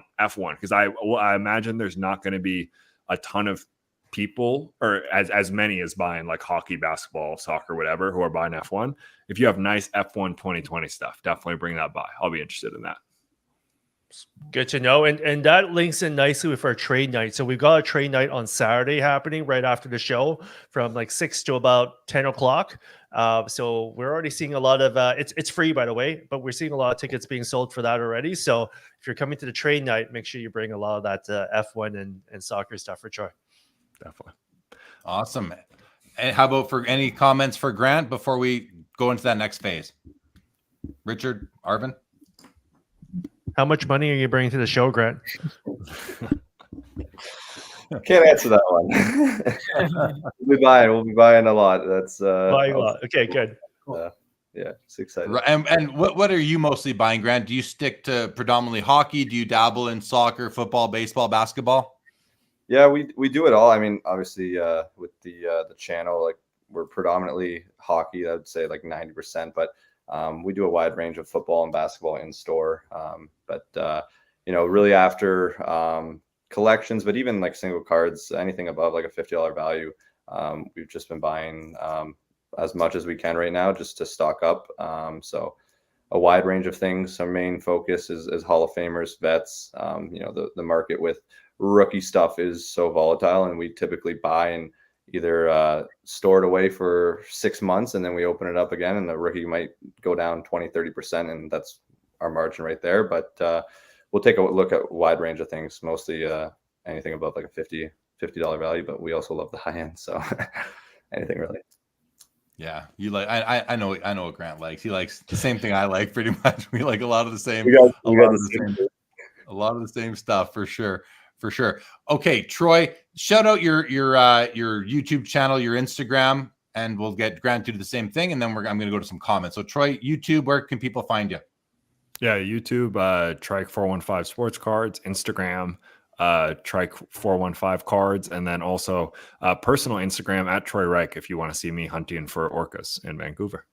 because I imagine there's not going to be a ton of people, or as many as buying like hockey, basketball, soccer, whatever, who are buying F1. If you have nice F1 2020 stuff, definitely bring that by. I'll be interested in that. Good to know. And that links in nicely with our trade night. So we've got a trade night on Saturday happening right after the show from like 6 to about 10 o'clock. So we're already seeing a lot of, it's free, by the way, but we're seeing a lot of tickets being sold for that already. So if you're coming to the trade night, make sure you bring a lot of that F1 and soccer stuff for Troy. Definitely. Awesome. And how about for any comments for Grant before we go into that next phase? Richard, Arvin? How much money are you bringing to the show, Grant? Can't answer that one. We'll be buying a lot. That's buying a lot. Okay, good. Yeah, it's exciting. And what are you mostly buying, Grant? Do you stick to predominantly hockey? Do you dabble in soccer, football, baseball, basketball? Yeah, we do it all. I mean, obviously, with the channel, like we're predominantly hockey. I would say like 90%, but we do a wide range of football and basketball in store. But really after collections, but even like single cards, anything above like a $50 value, we've just been buying as much as we can right now just to stock up. So a wide range of things. Our main focus is Hall of Famers, vets. The market with rookie stuff is so volatile, and we typically buy and either store it away for 6 months and then we open it up again, and the rookie might go down 20-30%, and that's our margin right there. But we'll take a look at a wide range of things, mostly anything above like a $50 value, but we also love the high end. So anything really. Yeah, you like I know what Grant likes. He likes the same thing I like pretty much. We like a lot of the same, a lot of the same stuff for sure. For sure. Okay, Troy, shout out your YouTube channel, your Instagram, and we'll get Grant to do the same thing, and then I'm going to go to some comments. So, Troy, YouTube, where can people find you? Yeah, YouTube, Trike 415 Sports Cards, Instagram, Trike 415 Cards, and then also personal Instagram at Troy Rike if you want to see me hunting for orcas in Vancouver.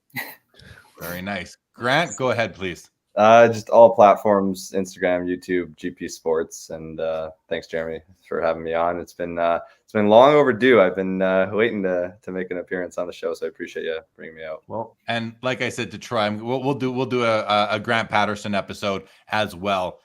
Very nice. Grant, go ahead, please. Just all platforms, Instagram, YouTube, GP Sports, and thanks, Jeremy, for having me on. It's been long overdue. I've been waiting to make an appearance on the show, so I appreciate you bringing me out. Well, and like I said to Troy, we'll do a Grant Patterson episode as well,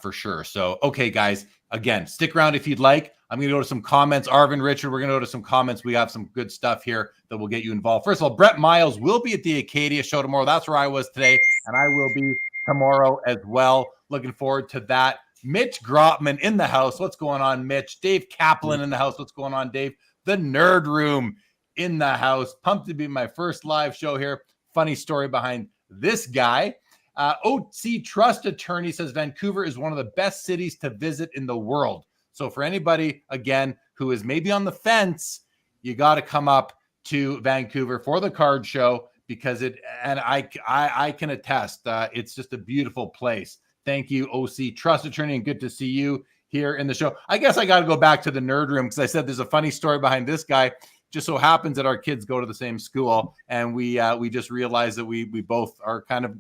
for sure. So, okay, guys, again, stick around if you'd like. I'm going to go to some comments. Arvin, Richard, we're going to go to some comments. We have some good stuff here that will get you involved. First of all, Brett Miles will be at the Acadia show tomorrow. That's where I was today, and I will be tomorrow as well. Looking forward to that. Mitch Grotman in the house. What's going on, Mitch? Dave Kaplan in the house. What's going on, Dave? The Nerd Room in the house. Pumped to be my first live show here. Funny story behind this guy. OC Trust Attorney says Vancouver is one of the best cities to visit in the world. So for anybody, again, who is maybe on the fence, you got to come up to Vancouver for the card show, because I can attest, it's just a beautiful place. Thank you, OC Trust Attorney, and good to see you here in the show. I guess I got to go back to the Nerd Room because I said there's a funny story behind this guy. Just so happens that our kids go to the same school, and we just realized that we both are kind of,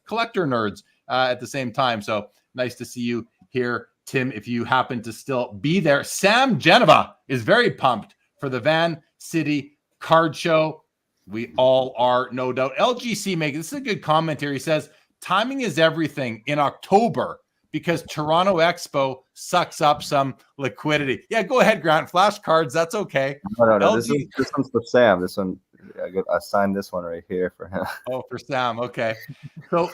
collector nerds at the same time. So nice to see you here, Tim, if you happen to still be there. Sam Geneva is very pumped for the VanCity Card Show. We all are, no doubt. LGC this is a good comment here. He says, timing is everything in October because Toronto Expo sucks up some liquidity. Yeah, go ahead, Grant. Flashcards, that's okay. No. This one's for Sam. This one, I signed this one right here for him. Oh, for Sam. Okay. So,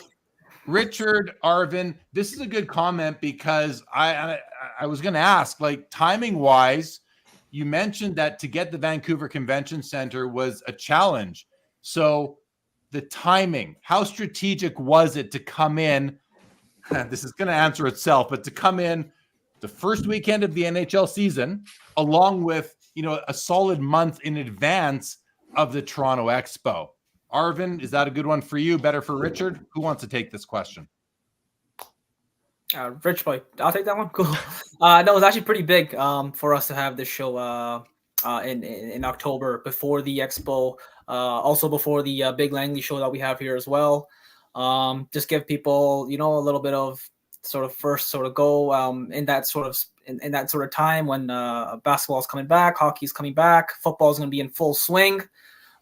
Richard, Arvin, this is a good comment because I was going to ask, like, timing-wise, you mentioned that to get the Vancouver Convention Center was a challenge. So the timing, how strategic was it to come in? This is going to answer itself, but to come in the first weekend of the NHL season, along with, a solid month in advance of the Toronto Expo. Arvin, is that a good one for you? Better for Richard? Who wants to take this question? Rich boy, I'll take that one. Cool. No, it was actually pretty big for us to have this show in October before the expo, also before the big Langley show that we have here as well. Just give people, a little bit of sort of first sort of go in that sort of time when basketball is coming back, hockey is coming back, football is going to be in full swing.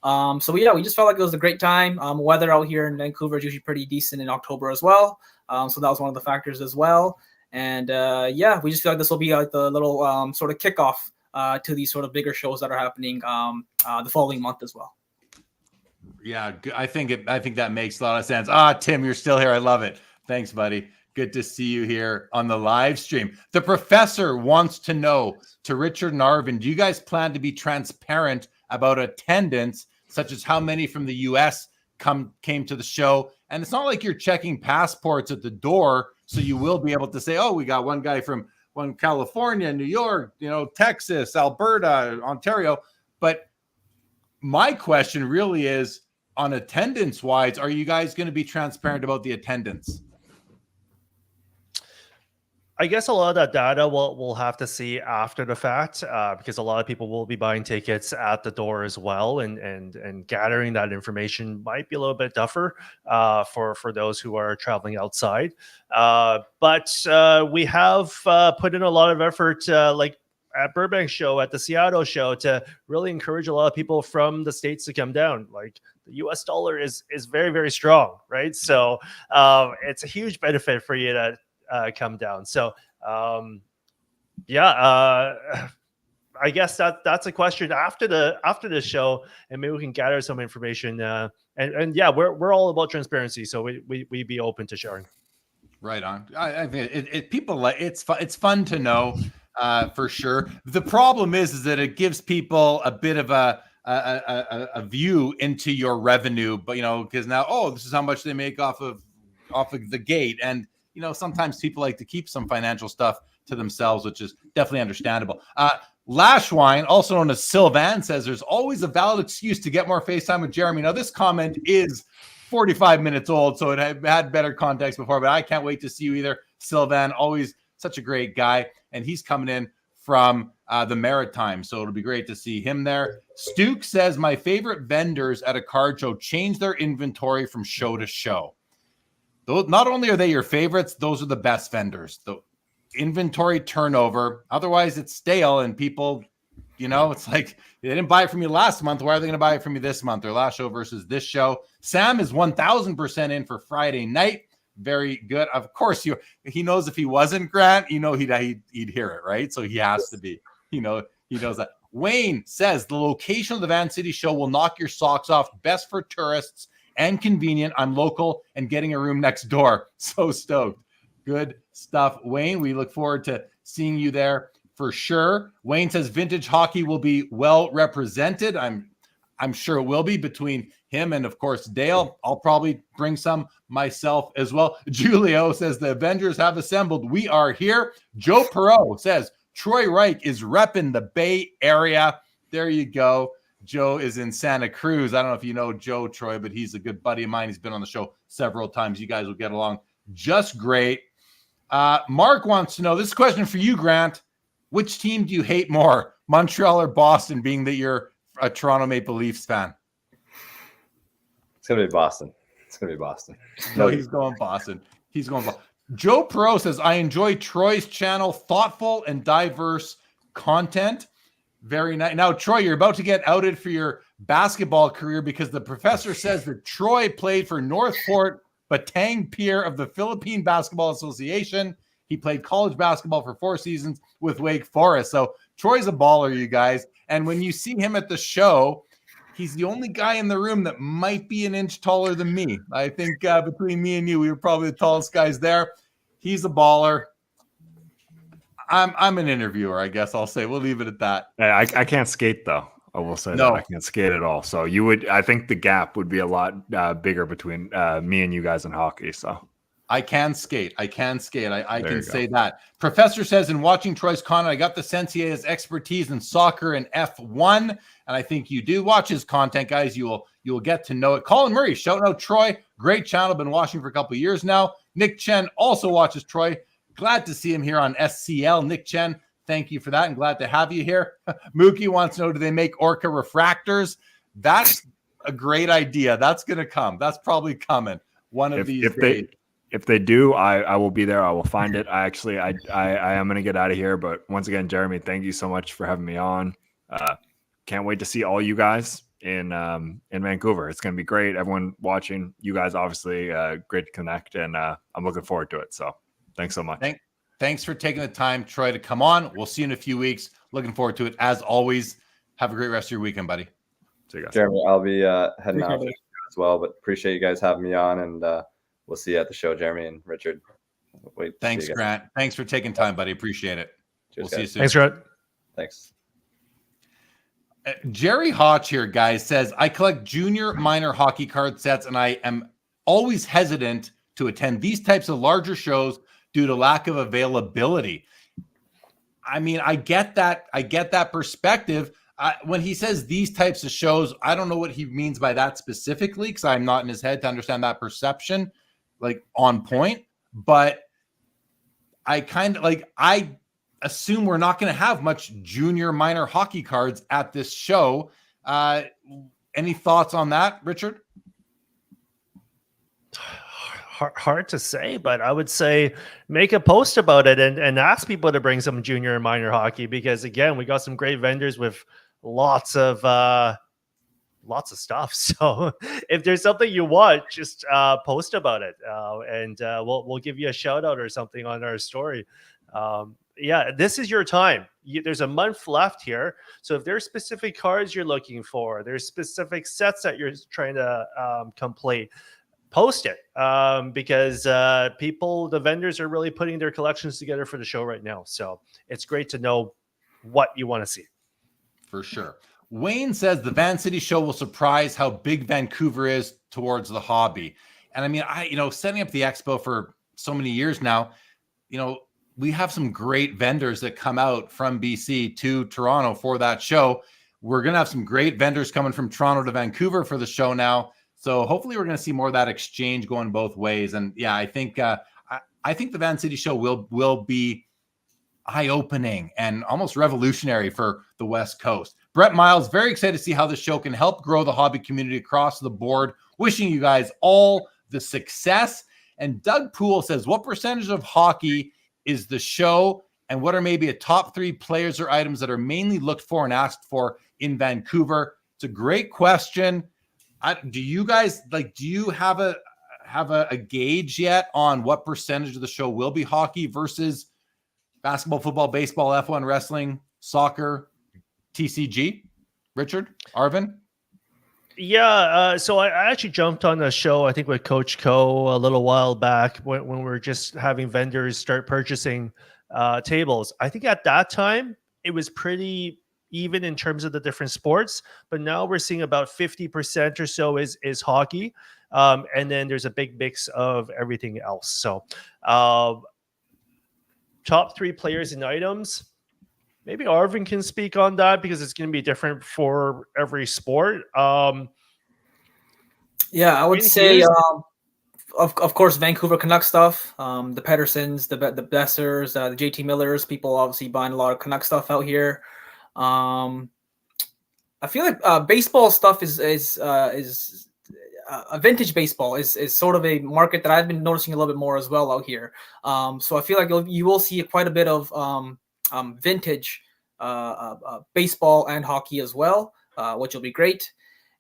So we just felt like it was a great time. Weather out here in Vancouver is usually pretty decent in October as well. So that was one of the factors as well. And we just feel like this will be like the little sort of kickoff to these sort of bigger shows that are happening the following month as well. Yeah, I think that makes a lot of sense. Tim, you're still here. I love it. Thanks, buddy. Good to see you here on the live stream. The professor wants to know, to Richard and Arvin, do you guys plan to be transparent about attendance, such as how many from the U.S. came to the show? And it's not like you're checking passports at the door, so you will be able to say, oh, we got one guy from California, New York, Texas, Alberta, Ontario. But my question really is, on attendance-wise, are you guys going to be transparent about the attendance? I guess a lot of that data we'll have to see after the fact, because a lot of people will be buying tickets at the door as well, and gathering that information might be a little bit tougher for those who are traveling outside. But we have put in a lot of effort, like at Burbank show, at the Seattle show, to really encourage a lot of people from the States to come down. Like, the US dollar is very, very strong, right? So it's a huge benefit for you to come down. So I guess that's a question after the show, and maybe we can gather some information. And we're all about transparency, so we be open to sharing. Right on. I think people like it's fun to know. for sure. The problem is that it gives people a bit of a view into your revenue, but because now, this is how much they make off of the gate, and sometimes people like to keep some financial stuff to themselves, which is definitely understandable. Lashwine, also known as Sylvan, says there's always a valid excuse to get more FaceTime with Jeremy. Now, this comment is 45 minutes old, so it had better context before, but I can't wait to see you either. Sylvan, always such a great guy, and he's coming in from the Maritime, so it'll be great to see him there. Stuke says, my favorite vendors at a card show change their inventory from show to show. Not only are they your favorites, those are the best vendors. The inventory turnover, otherwise it's stale, and people, it's like they didn't buy it from you last month. Why are they going to buy it from you this month? Their last show versus this show. Sam is 1,000% in for Friday night. Very good. Of course, he knows if he wasn't, Grant, he'd hear it, right? So he has to be. He knows that. Wayne says the location of the VanCity show will knock your socks off. Best for tourists and convenient. I'm local and getting a room next door. So stoked. Good stuff, Wayne. We look forward to seeing you there for sure. Wayne says vintage hockey will be well represented. I'm sure it will be between him and, of course, Dale. I'll probably bring some myself as well. Julio says the Avengers have assembled. We are here. Joe Perot says Troy Rike is repping the Bay Area. There you go. Joe is in Santa Cruz. I don't know if you know Joe, Troy, but he's a good buddy of mine. He's been on the show several times. You guys will get along just great. Mark wants to know, this question for you, Grant. Which team do you hate more, Montreal or Boston, being that you're a Toronto Maple Leafs fan? It's going to be Boston. No, he's going Boston. Joe Perot says, I enjoy Troy's channel, thoughtful and diverse content. Very nice. Now, Troy, you're about to get outed for your basketball career because the professor says that Troy played for North Port Batang Pier of the Philippine Basketball Association. He played college basketball for 4 seasons with Wake Forest. So Troy's a baller, you guys. And when you see him at the show, he's the only guy in the room that might be an inch taller than me. I think between me and you, we were probably the tallest guys there. He's a baller. I'm an interviewer, I guess I'll say. We'll leave it at that. I can't skate, though. I will say that I can't skate at all. So I think the gap would be a lot bigger between me and you guys in hockey. So I can skate. I can say that. Professor says, in watching Troy's content, I got the sense he has expertise in soccer and F1, and I think you do. Watch his content, guys. You will get to know it. Colin Murray, shouting out Troy. Great channel. Been watching for a couple of years now. Nick Chen also watches Troy. Glad to see him here on SCL. Nick Chen, thank you for that, and glad to have you here. Mookie wants to know, do they make Orca refractors? That's a great idea. That's going to come. That's probably coming one of these days. If they do, I will be there. I will find it. I am going to get out of here. But once again, Jeremy, thank you so much for having me on. Can't wait to see all you guys in Vancouver. It's going to be great. Everyone watching, you guys obviously great to connect, and I'm looking forward to it. So thanks so much. Thanks for taking the time, Troy, to come on. We'll see you in a few weeks. Looking forward to it. As always, have a great rest of your weekend, buddy. See you guys. Jeremy, I'll be heading out as well, but appreciate you guys having me on, and we'll see you at the show, Jeremy and Richard. Thanks, Grant. Thanks for taking time, buddy. Appreciate it. Cheers, we'll see you soon. Thanks, Grant. Thanks. Jerry Hodge here, guys, says, I collect junior minor hockey card sets, and I am always hesitant to attend these types of larger shows due to lack of availability. I mean, I get that perspective. When he says these types of shows, I don't know what he means by that specifically, because I'm not in his head to understand that perception, like on point. But I assume we're not going to have much junior minor hockey cards at this show. Any thoughts on that, Richard? Hard to say, but I would say make a post about it and ask people to bring some junior and minor hockey, because again, we got some great vendors with lots of stuff. So if there's something you want, just post about it, and we'll give you a shout out or something on our story. Yeah, this is your time. There's a month left here. So if there's specific cards you're looking for, there's specific sets that you're trying to complete, post it, because the vendors are really putting their collections together for the show right now. So it's great to know what you want to see. For sure. Wayne says the VanCity show will surprise how big Vancouver is towards the hobby. And I mean, setting up the expo for so many years now, we have some great vendors that come out from BC to Toronto for that show. We're going to have some great vendors coming from Toronto to Vancouver for the show now. So hopefully we're going to see more of that exchange going both ways. And yeah, I think the VanCity show will be eye-opening and almost revolutionary for the West Coast. Brett Miles, very excited to see how the show can help grow the hobby community across the board. Wishing you guys all the success. And Doug Poole says, what percentage of hockey is the show, and what are maybe a top 3 players or items that are mainly looked for and asked for in Vancouver? It's a great question. Do you guys do you have a gauge yet on what percentage of the show will be hockey versus basketball, football, baseball, F1, wrestling, soccer, TCG? Richard, Arvin? Yeah, so I actually jumped on a show, I think with Coach Co a little while back when we were just having vendors start purchasing tables. I think at that time it was pretty even in terms of the different sports, but now we're seeing about 50% or so is hockey, and then there's a big mix of everything else. So top 3 players and items. Maybe Arvin can speak on that because it's going to be different for every sport. Yeah, I would say, of course, Vancouver Canucks stuff. The Patersons, the Bessers, the JT Millers. People obviously buying a lot of Canuck stuff out here. I feel like baseball stuff is vintage baseball is sort of a market that I've been noticing a little bit more as well out here. So I feel like you will see quite a bit of vintage baseball and hockey as well, which will be great.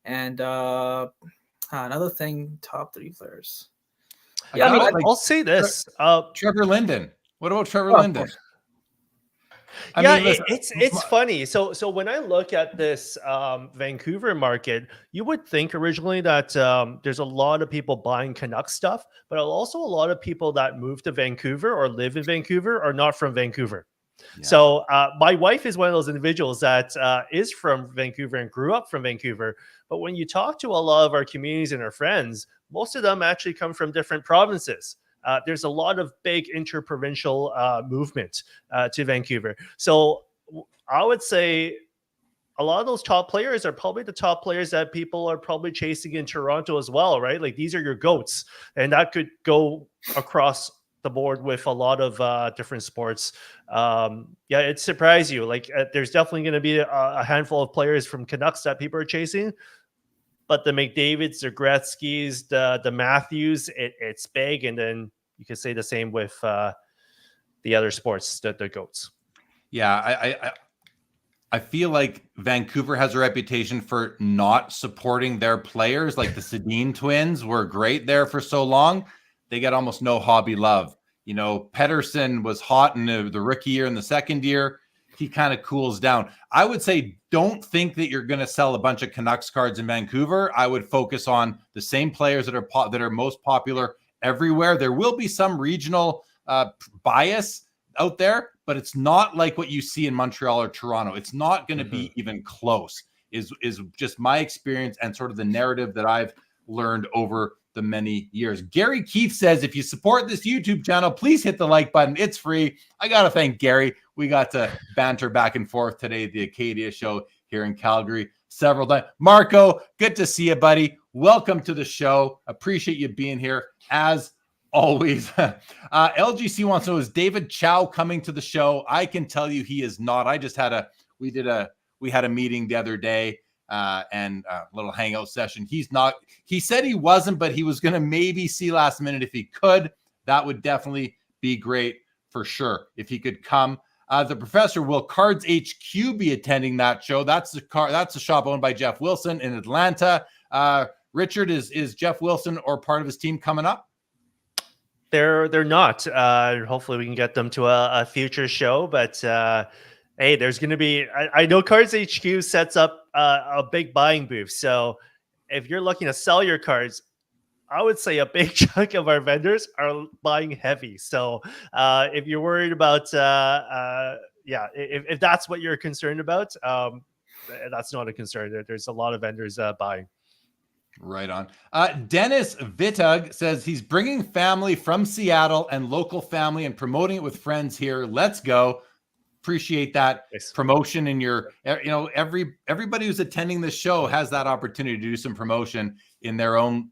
And another thing, top 3 players. Yeah, I'll say this. Trevor Linden. What about Trevor Linden? It's funny. So when I look at this Vancouver market, you would think originally that there's a lot of people buying Canuck stuff, but also a lot of people that move to Vancouver or live in Vancouver are not from Vancouver. Yeah. So my wife is one of those individuals that is from Vancouver and grew up from Vancouver. But when you talk to a lot of our communities and our friends, most of them actually come from different provinces. There's a lot of big interprovincial movement to Vancouver. So I would say a lot of those top players are probably the top players that people are probably chasing in Toronto as well, right? Like these are your GOATs. And that could go across the board with a lot of different sports. It surprised you. Like there's definitely going to be a handful of players from Canucks that people are chasing. But the McDavids, the Gretzkys, the Matthews, it's big. And then you could say the same with the other sports, the GOATs. Yeah, I feel like Vancouver has a reputation for not supporting their players. Like the Sedin twins were great there for so long. They get almost no hobby love. Paterson was hot in the rookie year and the second year. He kind of cools down. I would say don't think that you're going to sell a bunch of Canucks cards in Vancouver. I would focus on the same players that are most popular everywhere. There will be some regional bias out there, but it's not like what you see in Montreal or Toronto. It's not going to be even close, is just my experience and sort of the narrative that I've learned over the many years. Gary Keith says, if you support this YouTube channel, please hit the like button. It's free. I got to thank Gary. We got to banter back and forth today at the Acadia show here in Calgary several times. Marco, good to see you, buddy. Welcome to the show. Appreciate you being here as always. LGC wants to know, is David Chow coming to the show? I can tell you he is not. We had a meeting the other day and a little hangout session. He's not. He said he wasn't, but he was going to maybe see last minute if he could. That would definitely be great for sure if he could come. The professor, will Cards HQ be attending that show? That's a shop owned by Jeff Wilson in Atlanta. Richard, is Jeff Wilson or part of his team coming up? They're not. Hopefully we can get them to a future show, but hey, there's going to be, I know Cards HQ sets up a big buying booth. So if you're looking to sell your cards, I would say a big chunk of our vendors are buying heavy. So if you're worried about, if that's what you're concerned about, that's not a concern. There's a lot of vendors buying. Right on. Dennis Vitug says he's bringing family from Seattle and local family and promoting it with friends here. Let's go. Appreciate that promotion in your, everybody who's attending this show has that opportunity to do some promotion in their own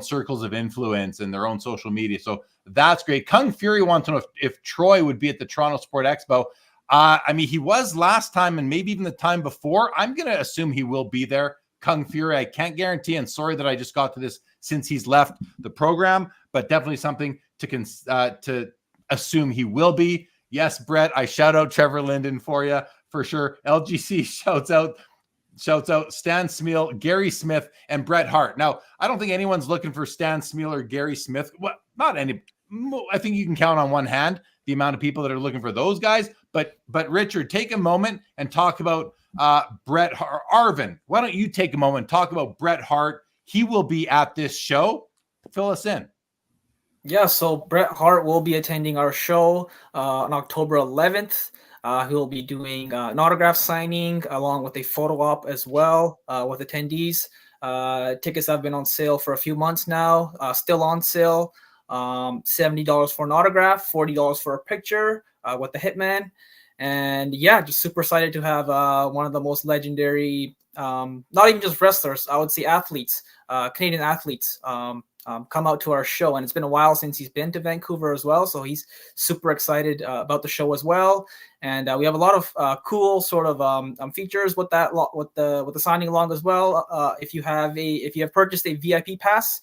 circles of influence and their own social media. So that's great. Kung Fury wants to know if Troy would be at the Toronto Sport Expo. He was last time and maybe even the time before. I'm going to assume he will be there. Kung Fury, I can't guarantee, and sorry that I just got to this since he's left the program, but definitely something to assume he will be. Yes, Brett, I shout out Trevor Linden for you for sure. LGC shouts out Stan Smeal, Gary Smith, and Bret Hart. Now, I don't think anyone's looking for Stan Smeal or Gary Smith. Well, not any. I think you can count on one hand the amount of people that are looking for those guys. But Richard, take a moment and talk about Bret Hart. Arvin, why don't you take a moment and talk about Bret Hart? He will be at this show. Fill us in. Yeah, so Bret Hart will be attending our show on October 11th. He'll be doing an autograph signing along with a photo op as well with attendees. Tickets have been on sale for a few months now, still on sale. $70 for an autograph, $40 for a picture with the Hitman. And yeah, just super excited to have one of the most legendary, not even just wrestlers, I would say athletes, Canadian athletes, come out to our show. And it's been a while since he's been to Vancouver as well. So he's super excited about the show as well. And we have a lot of cool sort of features with that, with the signing along as well. If you have purchased a VIP pass,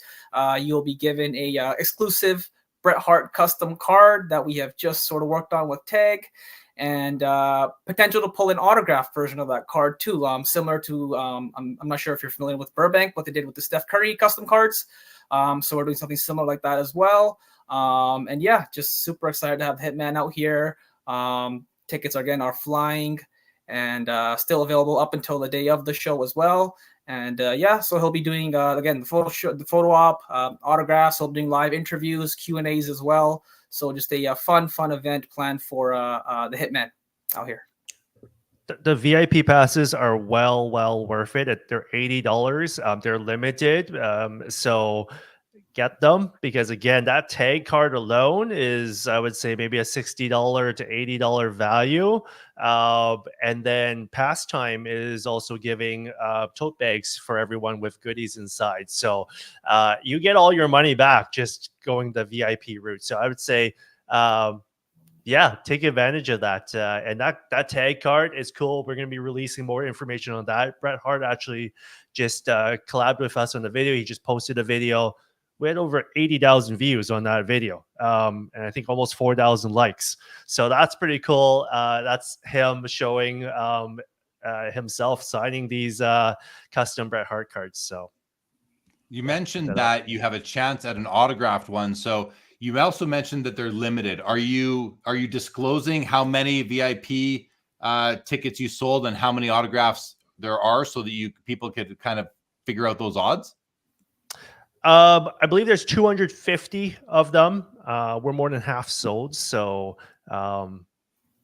you'll be given a exclusive Bret Hart custom card that we have just sort of worked on with Tag. And potential to pull an autograph version of that card too, similar to I'm not sure if you're familiar with Burbank, what they did with the Steph Curry custom cards. So we're doing something similar like that as well. And yeah, just super excited to have the Hitman out here. Tickets are flying and still available up until the day of the show as well. And so he'll be doing again the photo op, autographs. He'll be doing live interviews, Q&As as well. So just a fun event planned for the Hitman out here. The VIP passes are well worth it. They're $80. They're limited, so get them, because again, that tag card alone is, I would say, maybe a $60 to $80 value. And then Pastime is also giving tote bags for everyone with goodies inside. So you get all your money back just going the VIP route. So I would say, take advantage of that. And that tag card is cool. We're going to be releasing more information on that. Bret Hart actually just collabed with us on the video. He just posted a video. We had over 80,000 views on that video. And I think almost 4,000 likes. So that's pretty cool. That's him showing himself signing these custom Bret Hart cards. So you mentioned that you have a chance at an autographed one. So you also mentioned that they're limited. Are you disclosing how many VIP tickets you sold and how many autographs there are, so that people could kind of figure out those odds? I believe there's 250 of them. We're more than half sold. So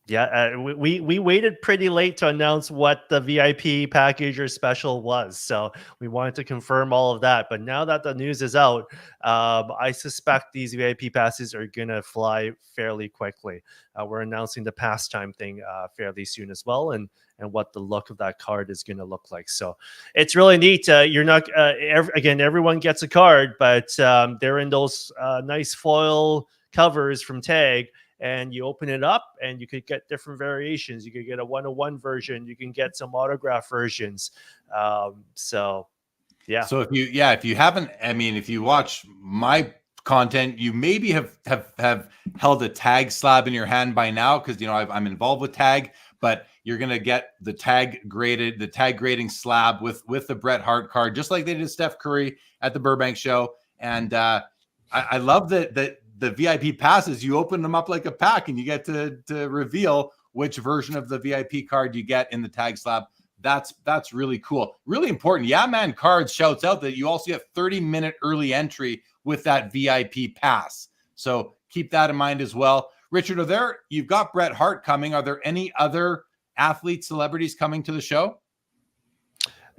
we waited pretty late to announce what the VIP package or special was. So we wanted to confirm all of that. But now that the news is out, I suspect these VIP passes are going to fly fairly quickly. We're announcing the Pastime thing fairly soon as well, and what the look of that card is going to look like. So it's really neat. You're not, everyone gets a card, but they're in those nice foil covers from Tag. And you open it up and you could get different variations. You could get a 101 version. You can get some autograph versions. So if you haven't, if you watch my content, you maybe have held a Tag slab in your hand by now, because I'm involved with Tag, but you're going to get the tag grading slab with the Bret Hart card, just like they did Steph Curry at the Burbank show. And I love that the VIP passes, you open them up like a pack and you get to reveal which version of the VIP card you get in the tag slab. that's really cool. Really important. Yeah, man, Cards shouts out that you also get 30-minute early entry with that VIP pass. So keep that in mind as well. Richard, you've got Bret Hart coming. Are there any other athlete celebrities coming to the show?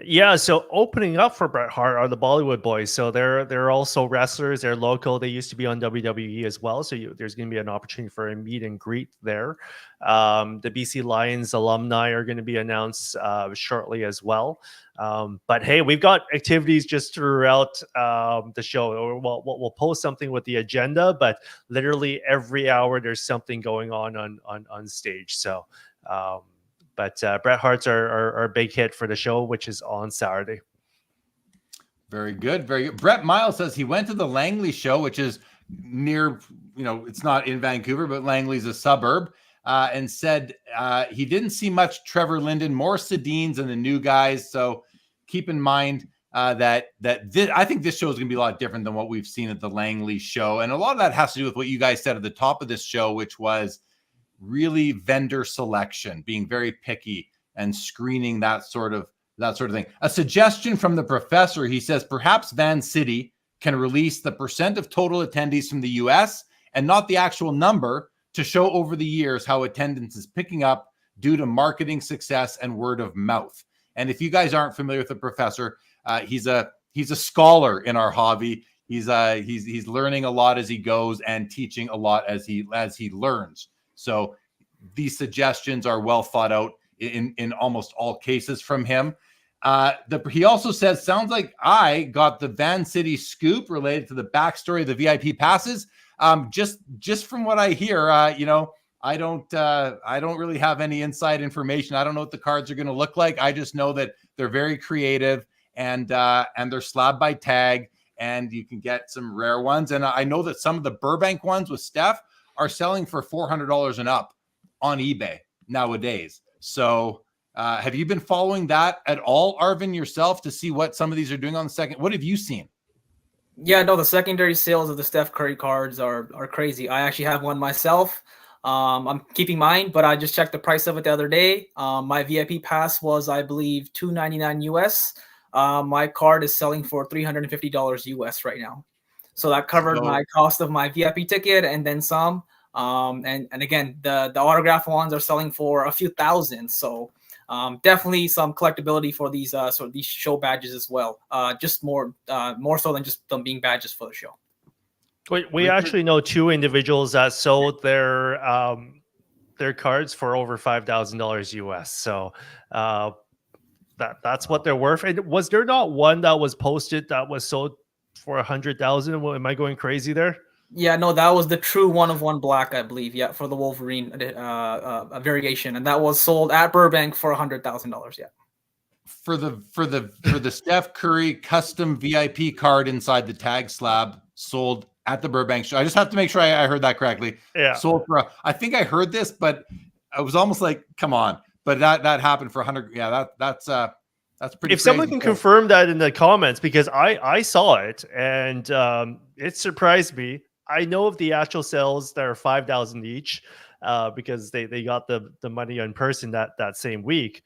Yeah, so opening up for Bret Hart are the Bollywood Boys. So they're also wrestlers. They're local. They used to be on WWE as well. So there's going to be an opportunity for a meet and greet there. The BC Lions alumni are going to be announced shortly as well. But hey, we've got activities just throughout the show. We'll post something with the agenda, but literally every hour there's something going on stage. So. But Bret Hart's our big hit for the show, which is on Saturday. Very good. Very good. Brett Miles says he went to the Langley show, which is near, it's not in Vancouver, but Langley's a suburb, and said he didn't see much Trevor Linden, more Sedines and the new guys. So keep in mind that I think this show is going to be a lot different than what we've seen at the Langley show. And a lot of that has to do with what you guys said at the top of this show, which was really vendor selection, being very picky and screening that sort of thing. A suggestion from the professor, he says, perhaps VanCity can release the percent of total attendees from the US and not the actual number to show over the years how attendance is picking up due to marketing success and word of mouth. And if you guys aren't familiar with the professor, he's a scholar in our hobby. He's learning a lot as he goes and teaching a lot as he learns. So these suggestions are well thought out in almost all cases from him. He also says, sounds like I got the VanCity scoop related to the backstory of the VIP passes. Just from what I hear, I don't really have any inside information. I don't know what the cards are going to look like. I just know that they're very creative and they're slab by tag, and you can get some rare ones. And I know that some of the Burbank ones with Steph are selling for $400 and up on eBay nowadays. So have you been following that at all, Arvin, yourself, to see what some of these are doing on the second? What have you seen? Yeah, no, the secondary sales of the Steph Curry cards are crazy. I actually have one myself. I'm keeping mine, but I just checked the price of it the other day. My VIP pass was, I believe, $299 US. My card is selling for $350 US right now. So that covered my cost of my VIP ticket and then some. And again, the autograph ones are selling for a few thousand. So definitely some collectability for these these show badges as well. Just more so than just them being badges for the show. We actually know two individuals that sold their cards for over $5,000 US. So that's what they're worth. And was there not one that was posted that was sold for 100,000? Am I going crazy there? Yeah, no, that was the true 1-of-1 black, I believe. Yeah, for the Wolverine a variation, and that was sold at Burbank for $100,000. Yeah. For the Steph Curry custom VIP card inside the tag slab sold at the Burbank show. I just have to make sure I heard that correctly. Yeah. Sold for I think I heard this, but I was almost like, come on. But that happened for 100. Yeah, that's pretty. If someone can confirm that in the comments, because I saw it and it surprised me. I know of the actual sales that are 5,000 each because they got the money in person that same week.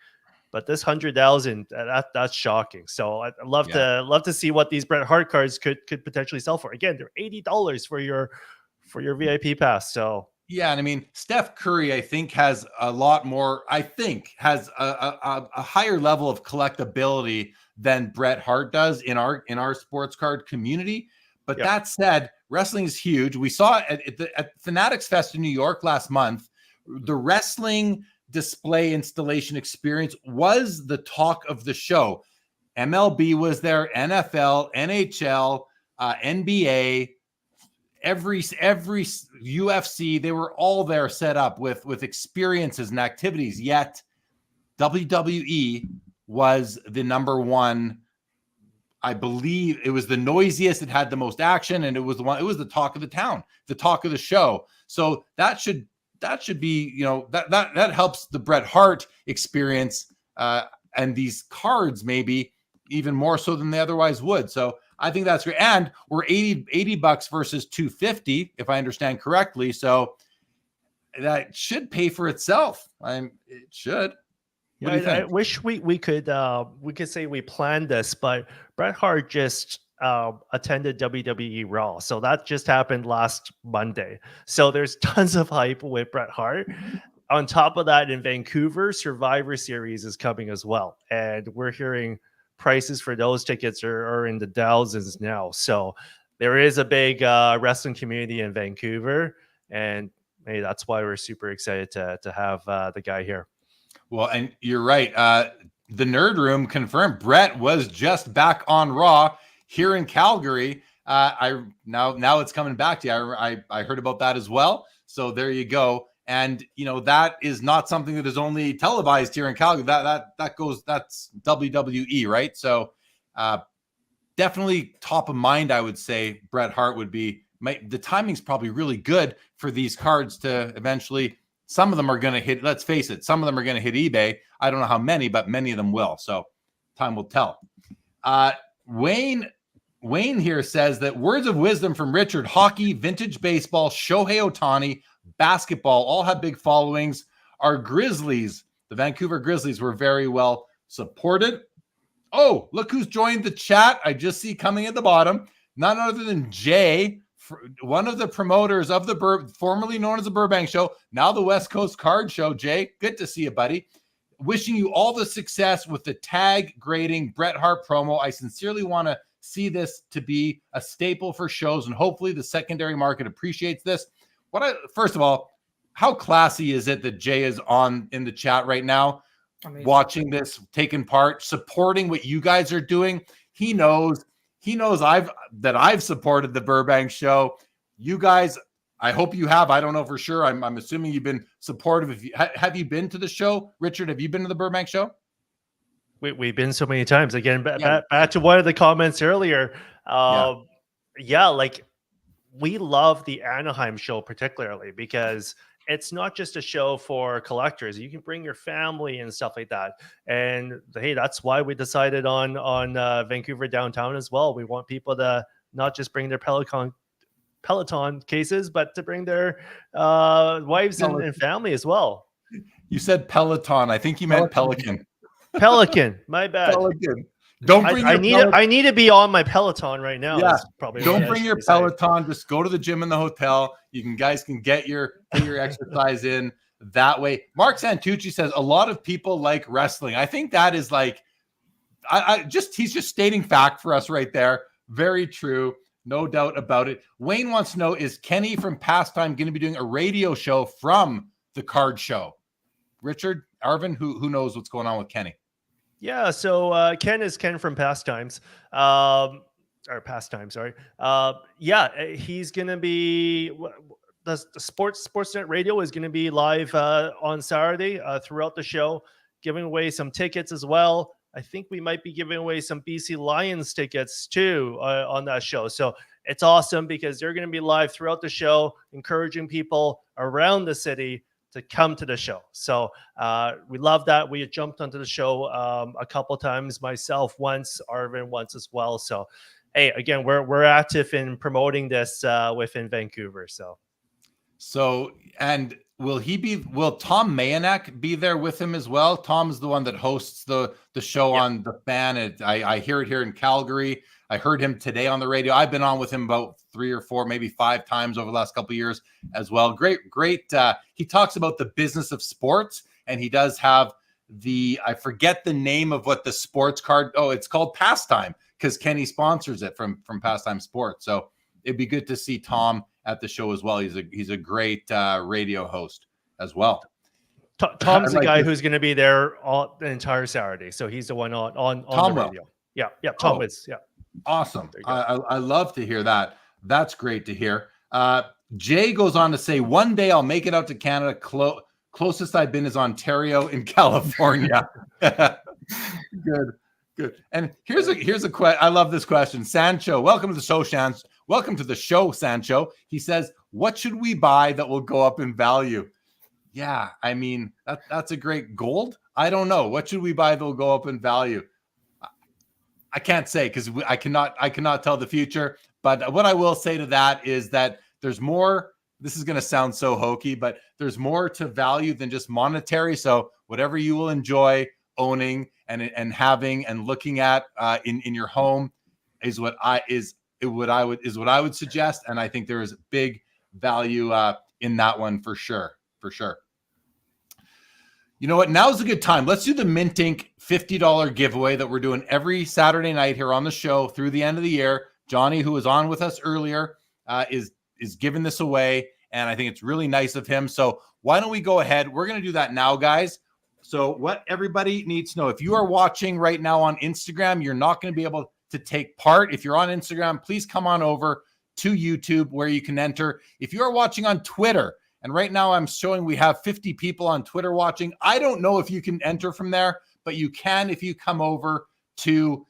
But this 100,000, that's shocking. So I'd love to see what these Bret Hart cards could potentially sell for. Again, they're $80 for your VIP pass. So yeah, and I mean Steph Curry, I think has a lot more. I think has a higher level of collectability than Bret Hart does in our sports card community. But that said, wrestling is huge. We saw it at Fanatics Fest in New York last month. The wrestling display installation experience was the talk of the show. MLB was there, NFL, NHL, NBA, every UFC. They were all there set up with experiences and activities. Yet WWE was the number one. I believe it was the noisiest. It had the most action, and it was the talk of the town, the talk of the show. So that should be, that helps the Bret Hart experience and these cards maybe even more so than they otherwise would. So I think that's great. And we're $80 versus $250, if I understand correctly. So that should pay for itself. It should. What do you I think? wish we could say we planned this, but Bret Hart just attended WWE Raw, so that just happened last Monday. So there's tons of hype with Bret Hart. On top of that, in Vancouver, Survivor Series is coming as well, and we're hearing prices for those tickets are in the thousands now. So there is a big wrestling community in Vancouver, and hey, that's why we're super excited to have the guy here. Well, and you're right. The Nerd Room confirmed Brett was just back on Raw here in Calgary. Now it's coming back to you. I heard about that as well. So there you go. And that is not something that is only televised here in Calgary. That's WWE, right? So definitely top of mind. I would say Bret Hart would be. The timing's probably really good for these cards to eventually. Some of them are going to hit, let's face it, some of them are going to hit eBay. I don't know how many, but many of them will. So time will tell. Wayne here says that words of wisdom from Richard: hockey, vintage baseball, Shohei Ohtani, basketball all have big followings. Our Grizzlies, the Vancouver Grizzlies, were very well supported. Oh, look who's joined the chat. I just see coming at the bottom. None other than Jay, one of the promoters of the formerly known as the Burbank Show, now the West Coast Card Show. Jay, good to see you, buddy. Wishing you all the success with the tag grading Bret Hart promo. I sincerely want to see this to be a staple for shows, and hopefully the secondary market appreciates this. First of all, how classy is it that Jay is in the chat right now, Amazing. Watching this, taking part, supporting what you guys are doing? He knows I've supported the Burbank Show. You guys, I hope you have. I don't know for sure. I'm assuming you've been supportive. Have you been to the show? Richard, have you been to the Burbank Show? We've been so many times. Again, back to one of the comments earlier. Like we love the Anaheim show particularly because it's not just a show for collectors. You can bring your family and stuff like that. And hey, that's why we decided on Vancouver downtown as well. We want people to not just bring their Peloton cases, but to bring their wives and family as well. You said Peloton. I think you meant Pelican. Pelican. My bad. Pelican. Don't bring I need to be on my Peloton right now. Yeah. Probably Don't bring your Peloton. Just go to the gym in the hotel. Guys can get your exercise in that way. Mark Santucci says a lot of people like wrestling. I think that is like, he's just stating fact for us right there. Very true. No doubt about it. Wayne wants to know, is Kenny from Pastime going to be doing a radio show from the card show? Richard, Arvin, who knows what's going on with Kenny? Yeah, so Ken is Ken from Pastimes. Or Pastime, sorry. He's going to be the Sportsnet Radio is going to be live on Saturday throughout the show, giving away some tickets as well. I think we might be giving away some BC Lions tickets too on that show. So it's awesome because they're going to be live throughout the show, encouraging people around the city to come to the show. So we love that. We jumped onto the show a couple times, myself once, Arvin once as well. So, hey, again, we're active in promoting this within Vancouver. So, and will Tom Mayanek be there with him as well? Tom's the one that hosts the show on The Fan. I hear it here in Calgary. I heard him today on the radio. I've been on with him about 3 or 4, maybe 5 times over the last couple of years as well. Great. He talks about the business of sports, and he does have I forget the name of what the sports card. Oh, it's called Pastime because Kenny sponsors it from Pastime Sports. So it'd be good to see Tom at the show as well. He's a great radio host as well. Tom's the guy who's going to be there all the entire Saturday. So he's the one on the radio. Yeah. Tom is. Yeah. Awesome. I love to hear that. That's great to hear. Jay goes on to say, one day I'll make it out to Canada. Closest I've been is Ontario in California. Good. And here's a question. I love this question. Sancho, welcome to the show, Sancho. Welcome to the show, Sancho. He says, what should we buy that will go up in value? Yeah, I mean, that's a great gold. I don't know. What should we buy that will go up in value? I can't say because I cannot tell the future. But what I will say to that is that there's more this is going to sound so hokey, but there's more to value than just monetary. So whatever you will enjoy owning and having and looking at in your home is what I would suggest. And I think there is big value in that one for sure. You know what? Now's a good time. Let's do the Mint Inc. $50 giveaway that we're doing every Saturday night here on the show through the end of the year. Johnny, who was on with us earlier, is giving this away, and I think it's really nice of him. So why don't we go ahead? We're going to do that now, guys. So what everybody needs to know, if you are watching right now on Instagram, you're not going to be able to take part. If you're on Instagram, please come on over to YouTube where you can enter. If you are watching on Twitter, and right now I'm showing we have 50 people on Twitter watching. I don't know if you can enter from there, but you can if you come over to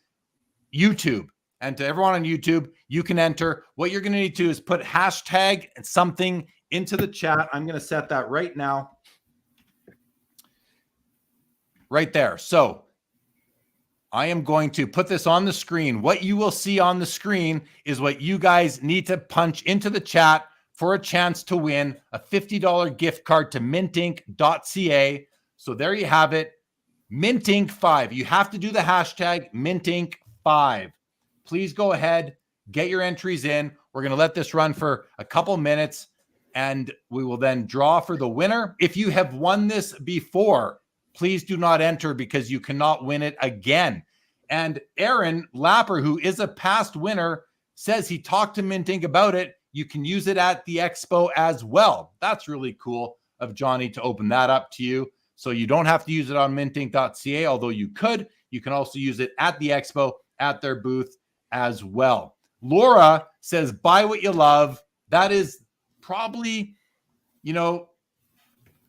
YouTube. And to everyone on YouTube, you can enter. What you're going to need to do is put hashtag and something into the chat. I'm going to set that right now. Right there. So I am going to put this on the screen. What you will see on the screen is what you guys need to punch into the chat for a chance to win a $50 gift card to mintink.ca. So there you have it. Mintink5. You have to do the hashtag Mintink5. Please go ahead, get your entries in. We're going to let this run for a couple minutes, and we will then draw for the winner. If you have won this before, please do not enter because you cannot win it again. And Aaron Lapper, who is a past winner, says he talked to Mint Inc. about it. You can use it at the expo as well. That's really cool of Johnny to open that up to you. So you don't have to use it on mintink.ca, although you could. You can also use it at the expo at their booth as well. Laura says, buy what you love. That is probably, you know,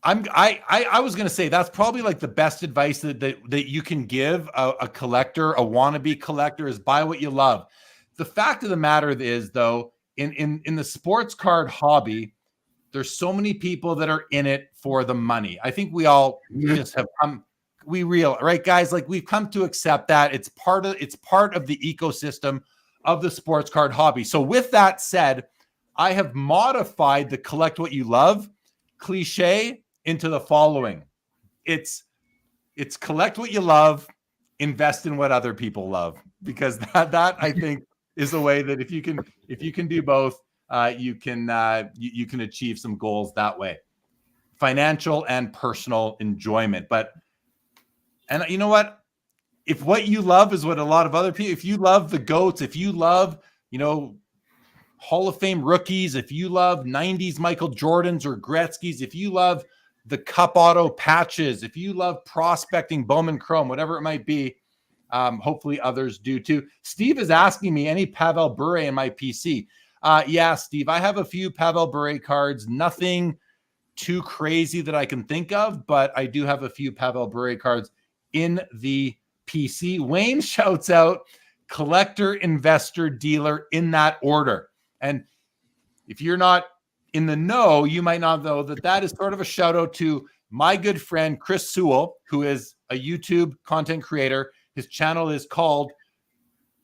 I was going to say that's probably like the best advice that you can give a collector, a wannabe collector, is buy what you love. The fact of the matter is, though, in the sports card hobby, there's so many people that are in it for the money. I think we all just have come, right, guys? Like, we've come to accept that it's part of the ecosystem of the sports card hobby. So with that said, I have modified the collect what you love cliche into the following. It's collect what you love, invest in what other people love, because that I think is the way that if you can do both, you can achieve some goals that way, financial and personal enjoyment. And you know what? If what you love is what a lot of other people, if you love the GOATs, if you love, you know, Hall of Fame rookies, if you love 90s Michael Jordans or Gretzky's, if you love the Cup Auto patches, if you love prospecting, Bowman Chrome, whatever it might be, hopefully others do too. Steve is asking me, any Pavel Bure in my PC? Yeah, Steve, I have a few Pavel Bure cards, nothing too crazy that I can think of, but I do have a few Pavel Bure cards in the PC. Wayne shouts out collector, investor, dealer in that order. And if you're not in the know, you might not know that is sort of a shout out to my good friend, Chris Sewell, who is a YouTube content creator. His channel is called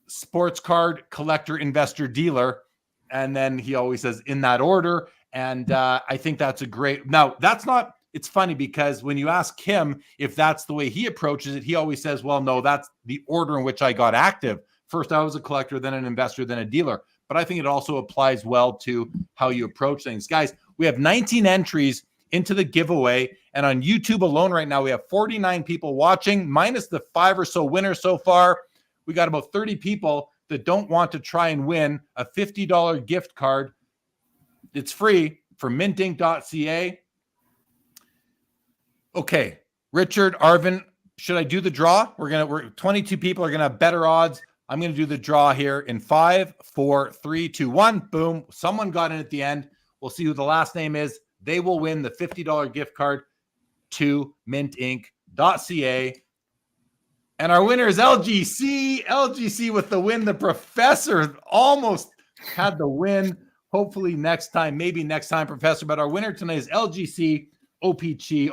Sports Card Collector Investor Dealer. And then he always says in that order. And I think that's a great, now that's not, it's funny because when you ask him if that's the way he approaches it, he always says, well, no, that's the order in which I got active. First, I was a collector, then an investor, then a dealer. But I think it also applies well to how you approach things. Guys, we have 19 entries into the giveaway. And on YouTube alone right now, we have 49 people watching, minus the 5 or so winners so far. We got about 30 people that don't want to try and win a $50 gift card. It's free for mintink.ca. Okay, Richard, Arvin, should I do the draw? We're 22 people are gonna have better odds. I'm gonna do the draw here in 5, 4, 3, 2, 1. Boom. Someone got in at the end. We'll see who the last name is. They will win the $50 gift card to mintink.ca. And our winner is LGC. LGC with the win. The professor almost had the win. Hopefully next time, maybe next time, Professor. But our winner tonight is LGC, OPC,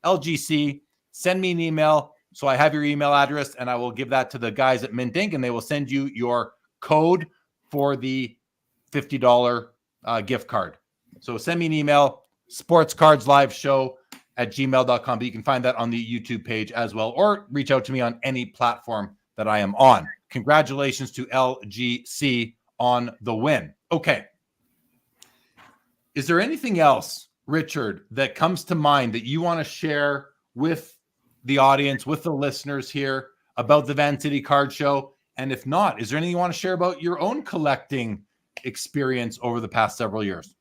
LGC. Send me an email so I have your email address, and I will give that to the guys at Mint Inc., and they will send you your code for the $50 gift card. So send me an email, sportscardsliveshow@gmail.com. But you can find that on the YouTube page as well, or reach out to me on any platform that I am on. Congratulations to LGC on the win. Okay. Is there anything else, Richard, that comes to mind that you want to share with the audience, with the listeners here about the VanCity Card Show? And if not, is there anything you want to share about your own collecting experience over the past several years?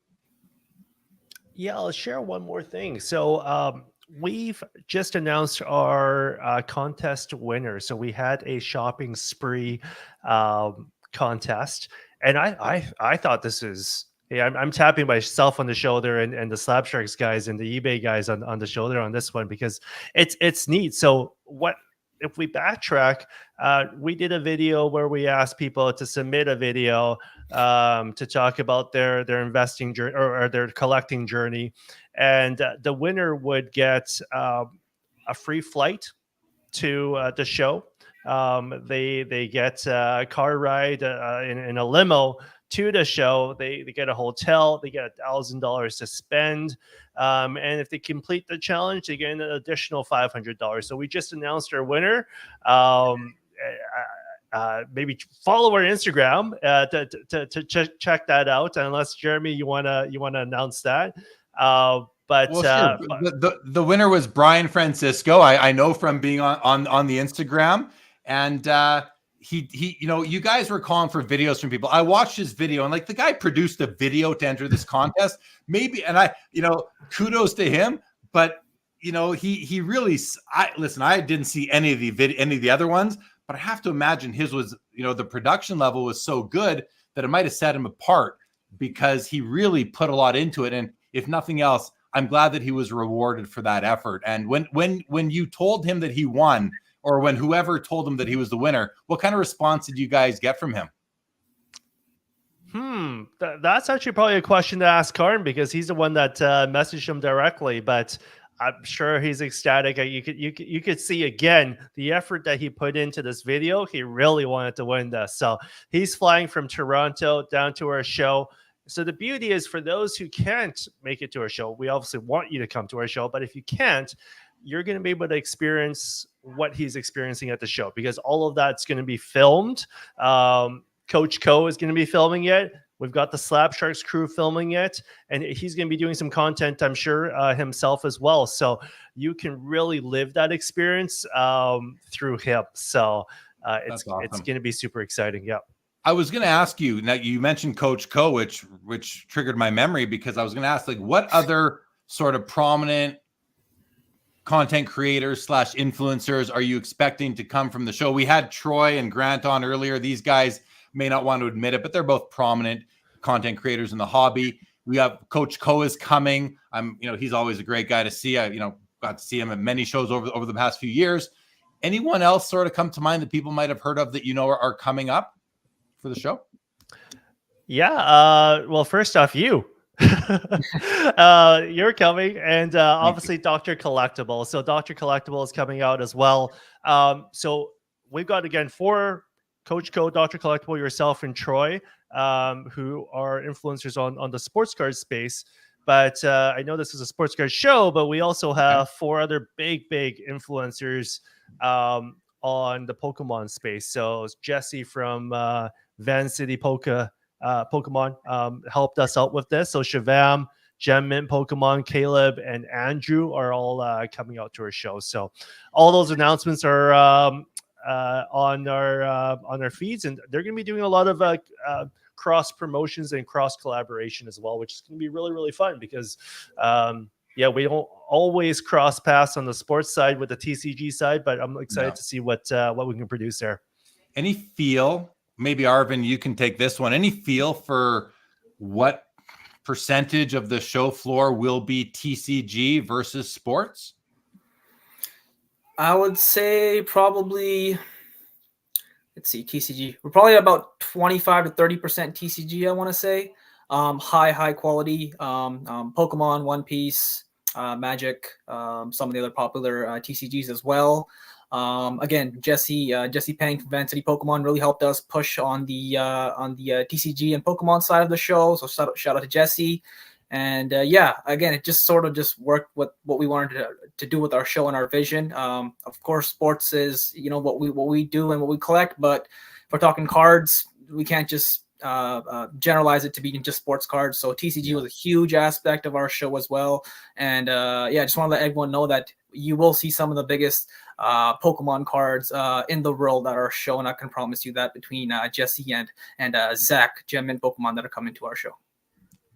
Yeah, I'll share one more thing. So we've just announced our contest winner. So we had a shopping spree contest, and I thought this is. Yeah, I'm tapping myself on the shoulder and the Slab Sharks guys and the eBay guys on the shoulder on this one, because it's neat. So what if we backtrack? We did a video where we asked people to submit a video to talk about their investing journey or their collecting journey, and the winner would get a free flight to the show. They get a car ride in a limo to the show. They get a hotel. They get $1,000 to spend, and if they complete the challenge, they get an additional $500. So we just announced our winner. Maybe follow our Instagram to check that out. Unless Jeremy, you wanna announce that. Sure. The winner was Brian Francisco. I know from being on the Instagram, and he you guys were calling for videos from people. I watched his video, and like, the guy produced a video to enter this contest. Maybe, and kudos to him, but he really, I didn't see any of the other ones, but I have to imagine his was, the production level was so good that it might have set him apart, because he really put a lot into it. And if nothing else, I'm glad that he was rewarded for that effort. And when you told him that he won, or when whoever told him that he was the winner, what kind of response did you guys get from him? That's actually probably a question to ask Karn, because he's the one that messaged him directly. But I'm sure he's ecstatic. You could see again the effort that he put into this video. He really wanted to win this. So he's flying from Toronto down to our show. So the beauty is, for those who can't make it to our show, we obviously want you to come to our show. But if you can't, you're going to be able to experience what he's experiencing at the show, because all of that's going to be filmed. Coach Co is going to be filming it. We've got the Slab Sharks crew filming it, and he's going to be doing some content, I'm sure, himself as well. So you can really live that experience through him. So it's going to be super exciting. Yeah. I was going to ask you, now you mentioned Coach Co, which triggered my memory, because I was going to ask, like, what other sort of prominent content creators / influencers are you expecting to come from the show? We had Troy and Grant on earlier. These guys may not want to admit it, but they're both prominent content creators in the hobby. We have Coach Co is coming. He's always a great guy to see. I got to see him at many shows over the past few years. Anyone else sort of come to mind that people might have heard of that are coming up for the show? Yeah. Well, first off, you're coming, and obviously Dr. Collectible. So Dr. Collectible is coming out as well. So we've got, again, 4 Coach Co, Dr. Collectible, yourself, and Troy, who are influencers on the sports card space. But I know this is a sports card show, but we also have 4 other big influencers on the Pokemon space. So Jesse from VanCity Pokemon helped us out with this. So Shavam, Gem Mint Pokemon, Caleb, and Andrew are all coming out to our show. So all those announcements are on our feeds, and they're going to be doing a lot of cross promotions and cross collaboration as well, which is going to be really fun, because we don't always cross paths on the sports side with the TCG side, but I'm excited to see what we can produce there. Any feel, maybe Arvin, you can take this one, any feel for what percentage of the show floor will be TCG versus sports? I would say probably, let's see, TCG. We're probably about 25 to 30% TCG, I want to say. High quality. Pokemon, One Piece, Magic, some of the other popular TCGs as well. Again, Jesse Pang from VanCity Pokemon really helped us push on the TCG and Pokemon side of the show. So shout out to Jesse. And yeah, again, it just sort of just worked with what we wanted to do with our show and our vision. Of course, sports is, you know, what we do and what we collect, but if we're talking cards, we can't just generalize it to being just sports cards. So TCG was a huge aspect of our show as well. And yeah, I just want to let everyone know that you will see some of the biggest Pokemon cards in the world at our show, and I can promise you that between Jesse and Zach, Gem and Pokemon that are coming to our show.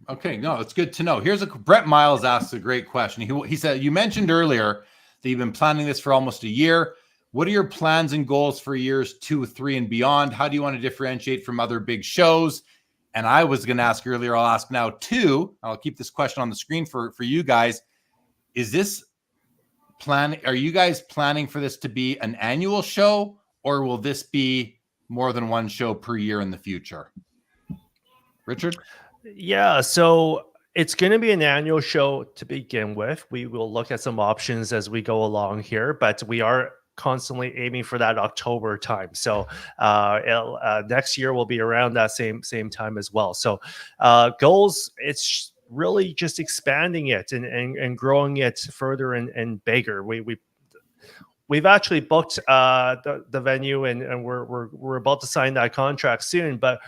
Okay, no, it's good to know. Here's Brett Miles asks a great question. He said, you mentioned earlier that you've been planning this for almost a year. What are your plans and goals for years 2, 3, and beyond? How do you want to differentiate from other big shows? And I was going to ask earlier, I'll ask now too. I'll keep this question on the screen for you guys. Are you guys planning for this to be an annual show, or will this be more than one show per year in the future? Richard? Yeah, so it's going to be an annual show to begin with. We will look at some options as we go along here, but we are constantly aiming for that October time. So next year will be around that same time as well. So goals, it's really just expanding it and growing it further and bigger. We've actually booked the venue and we're about to sign that contract soon, but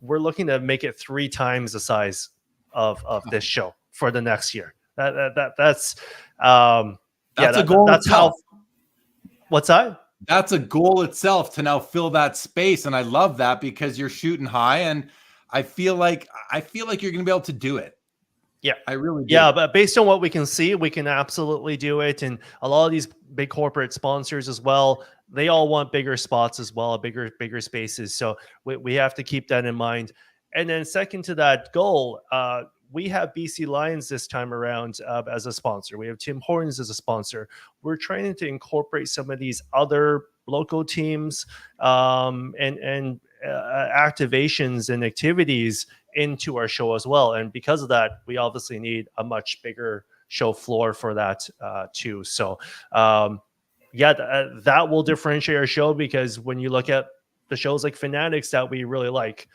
we're looking to make it 3 times the size of this show for the next year. That's a goal. That's itself. What's that? That's a goal itself to now fill that space, and I love that because you're shooting high, and I feel like you're going to be able to do it. Yeah, I really do. Yeah, but based on what we can see, we can absolutely do it. And a lot of these big corporate sponsors as well, they all want bigger spots as well, bigger spaces. So we have to keep that in mind. And then second to that goal, we have BC Lions this time around as a sponsor. We have Tim Hortons as a sponsor. We're trying to incorporate some of these other local teams and activations and activities into our show as well. And because of that, we obviously need a much bigger show floor for that too. So that will differentiate our show, because when you look at the shows like Fanatics that we really like,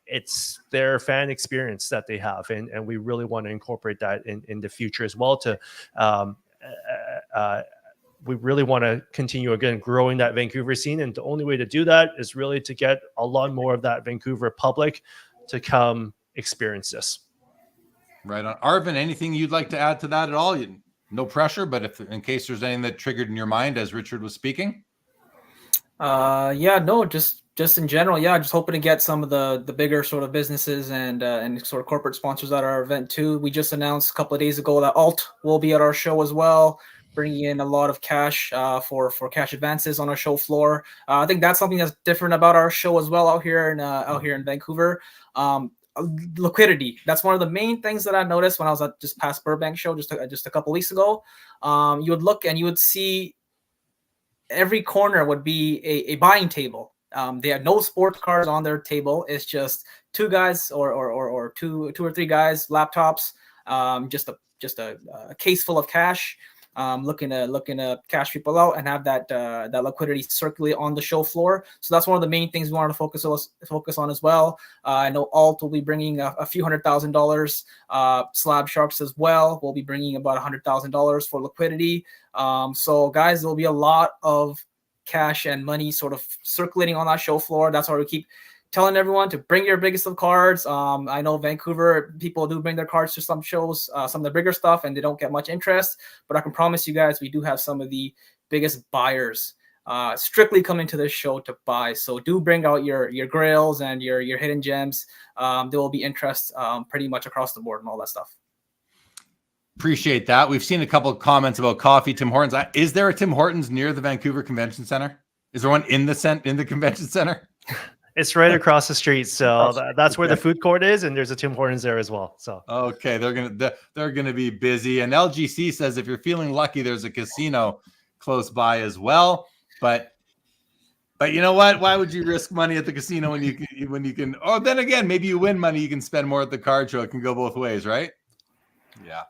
it's their fan experience that they have. And we really want to incorporate that in the future as well to we really want to continue, again, growing that Vancouver scene. And the only way to do that is really to get a lot more of that Vancouver public to come experience this. Right on. Arvin, anything you'd like to add to that at all? No pressure, but if in case there's anything that triggered in your mind as Richard was speaking. Just in general, just hoping to get some of the bigger sort of businesses and sort of corporate sponsors at our event too. We just announced a couple of days ago that Alt will be at our show as well, bringing in a lot of cash for cash advances on our show floor. I think that's something that's different about our show as well out here in Vancouver. Liquidity. That's one of the main things that I noticed when I was at just past Burbank show just a couple weeks ago. You would look and you would see every corner would be a buying table. They had no sports cards on their table. It's just 2 guys or two or 3 guys, laptops, just a case full of cash. Looking to cash people out and have that liquidity circulate on the show floor. So that's one of the main things we wanted to focus on as well. I know Alt will be bringing a few $100,000. Slab Sharks as well will be bringing about $100,000 for liquidity. So guys, there'll be a lot of cash and money sort of circulating on that show floor. That's why we keep telling everyone to bring your biggest of cards. I know Vancouver people do bring their cards to some shows, some of the bigger stuff, and they don't get much interest. But I can promise you guys, we do have some of the biggest buyers strictly coming to this show to buy. So do bring out your grails and your hidden gems. There will be interest pretty much across the board and all that stuff. Appreciate that. We've seen a couple of comments about coffee. Tim Hortons. Is there a Tim Hortons near the Vancouver Convention Center? Is there one in the convention center? It's right across the street, so that's where the food court is, and there's a Tim Hortons there as well. So okay, they're gonna be busy. And LGC says if you're feeling lucky, there's a casino close by as well. But you know what? Why would you risk money at the casino when you can? Oh, then again, maybe you win money, you can spend more at the card show. It can go both ways, right? Yeah.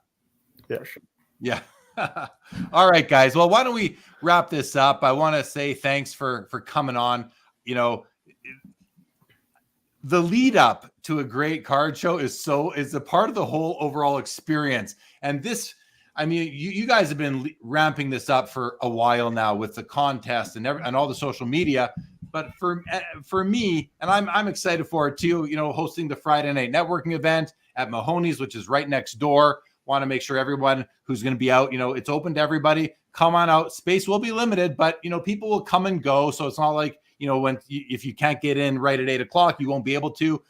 All right, guys. Well, why don't we wrap this up? I want to say thanks for coming on. You know, the lead up to a great card show is a part of the whole overall experience. And this, I mean, you guys have been ramping this up for a while now with the contest and all the social media. But for me, and I'm excited for it too, you know, hosting the Friday night networking event at Mahoney's, which is right next door. Want to make sure everyone who's going to be out, you know, it's open to everybody. Come on out. Space will be limited, but, you know, people will come and go. So it's not like, you know, if you can't get in right at 8:00, you won't be able to.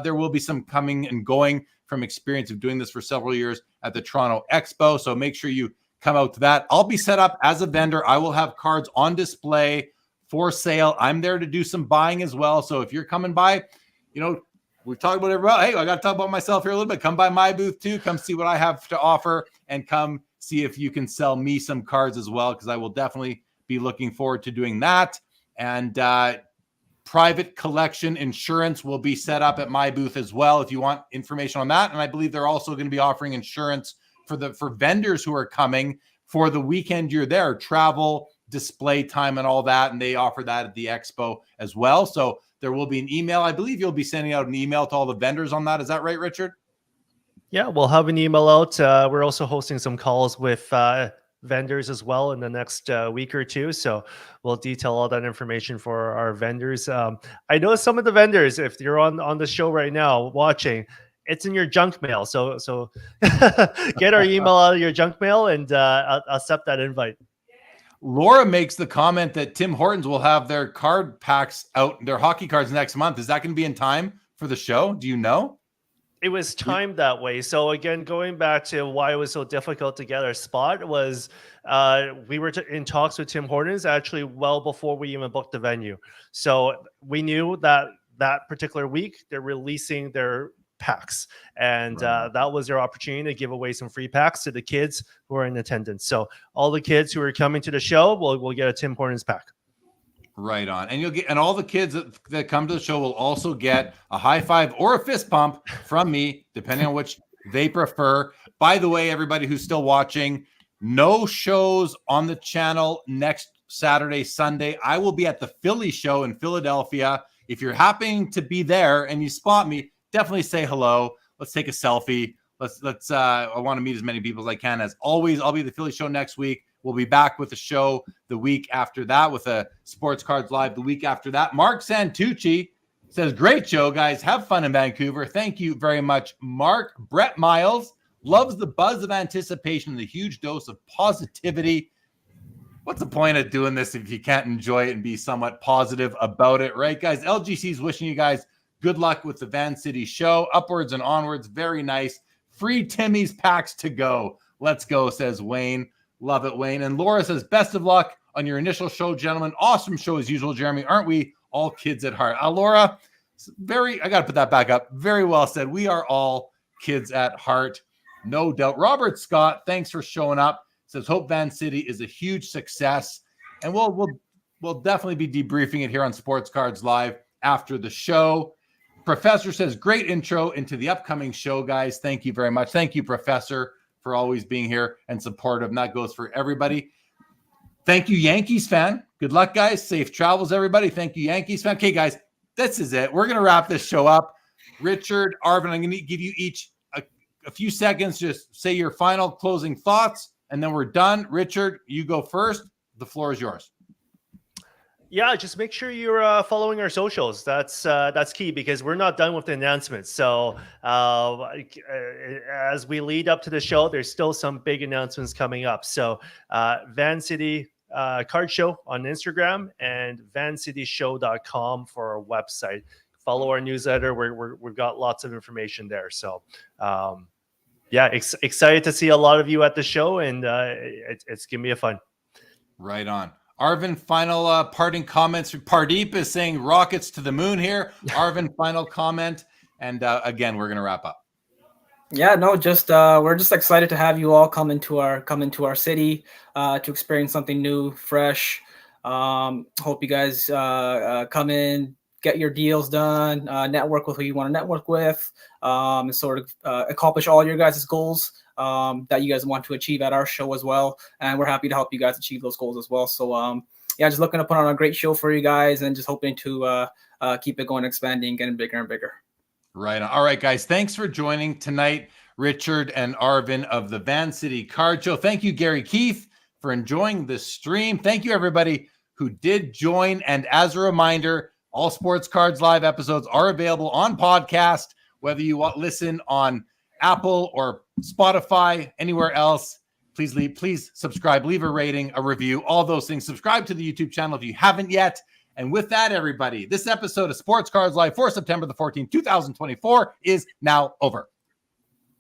There will be some coming and going from experience of doing this for several years at the Toronto Expo. So make sure you come out to that. I'll be set up as a vendor. I will have cards on display for sale. I'm there to do some buying as well. So if you're coming by, you know, we've talked about everybody. Hey, I got to talk about myself here a little bit. Come by my booth too. Come see what I have to offer and come see if you can sell me some cards as well, because I will definitely be looking forward to doing that. And private collection insurance will be set up at my booth as well if you want information on that. And I believe they're also going to be offering insurance for vendors who are coming for the weekend you're there, travel, display time, and all that. And they offer that at the expo as well. So there will be an email. I believe you'll be sending out an email to all the vendors on that. Is that right, Richard? Yeah, we'll have an email out. We're also hosting some calls with vendors as well in the next week or two. So we'll detail all that information for our vendors. I know some of the vendors, if you're on the show right now watching, it's in your junk mail. So get our email out of your junk mail and I'll accept that invite. Laura makes the comment that Tim Hortons will have their card packs out, their hockey cards next month. Is that going to be in time for the show? Do you know? It was timed that way. So again, going back to why it was so difficult to get our spot was we were in talks with Tim Hortons actually well before we even booked the venue. So we knew that particular week they're releasing their packs, and that was their opportunity to give away some free packs to the kids who are in attendance. So all the kids who are coming to the show will get a Tim Hortons pack. Right on. And all the kids that come to the show will also get a high five or a fist pump from me, depending on which they prefer. By the way, everybody who's still watching, no shows on the channel next Saturday, Sunday. I will be at the Philly show in Philadelphia. If you're happening to be there and you spot me, definitely say hello. Let's take a selfie. Let's I want to meet as many people as I can. As always, I'll be at the Philly show next week. We'll be back with the show the week after that with a Sports Cards Live the week after that. Mark Santucci says, great show, guys. Have fun in Vancouver. Thank you very much, Mark. Brett Miles loves the buzz of anticipation and the huge dose of positivity. What's the point of doing this if you can't enjoy it and be somewhat positive about it, right, guys? LGC is wishing you guys good luck with the VanCity show. Upwards and onwards. Very nice. Free Timmy's packs to go. Let's go, says Wayne. Love it, Wayne. And Laura says, best of luck on your initial show, gentlemen. Awesome show as usual, Jeremy. Aren't we all kids at heart? Laura, I got to put that back up. Very well said. We are all kids at heart. No doubt. Robert Scott, thanks for showing up. Says, hope VanCity is a huge success. And we'll definitely be debriefing it here on Sports Cards Live after the show. Professor says, great intro into the upcoming show, guys. Thank you very much. Thank you, Professor, for always being here and supportive. And that goes for everybody. Thank you, Yankees fan. Good luck, guys. Safe travels, everybody. Thank you, Yankees fan. Okay, guys, this is it. We're going to wrap this show up. Richard, Arvin, I'm going to give you each a few seconds. Just say your final closing thoughts, and then we're done. Richard, you go first. The floor is yours. Yeah, just make sure you're following our socials. That's key because we're not done with the announcements. So as we lead up to the show, there's still some big announcements coming up. So VanCity Card Show on Instagram and vancityshow.com for our website. Follow our newsletter. We've got lots of information there. So excited to see a lot of you at the show, and it's going to be a fun. Right on. Arvin, final parting comments. Pardeep is saying rockets to the moon here. Arvin, final comment. And again, we're going to wrap up. Yeah, no, just we're just excited to have you all come into our city to experience something new, fresh. Hope you guys come in, get your deals done, network with who you want to network with, and sort of accomplish all your guys' goals that you guys want to achieve at our show as well. And we're happy to help you guys achieve those goals as well. So yeah, just looking to put on a great show for you guys, and just hoping to keep it going, expanding, getting bigger and bigger. Right on. All right, guys. Thanks for joining tonight, Richard and Arvin of the VanCity Card Show. Thank you, Gary Keith, for enjoying this stream. Thank you, everybody who did join. And as a reminder, all Sports Cards Live episodes are available on podcast, whether you listen on Apple or Spotify, anywhere else. Please subscribe, leave a rating, a review, all those things. Subscribe to the YouTube channel if you haven't yet. And with that, everybody, this episode of Sports Cards Live for September the 14th, 2024 is now over.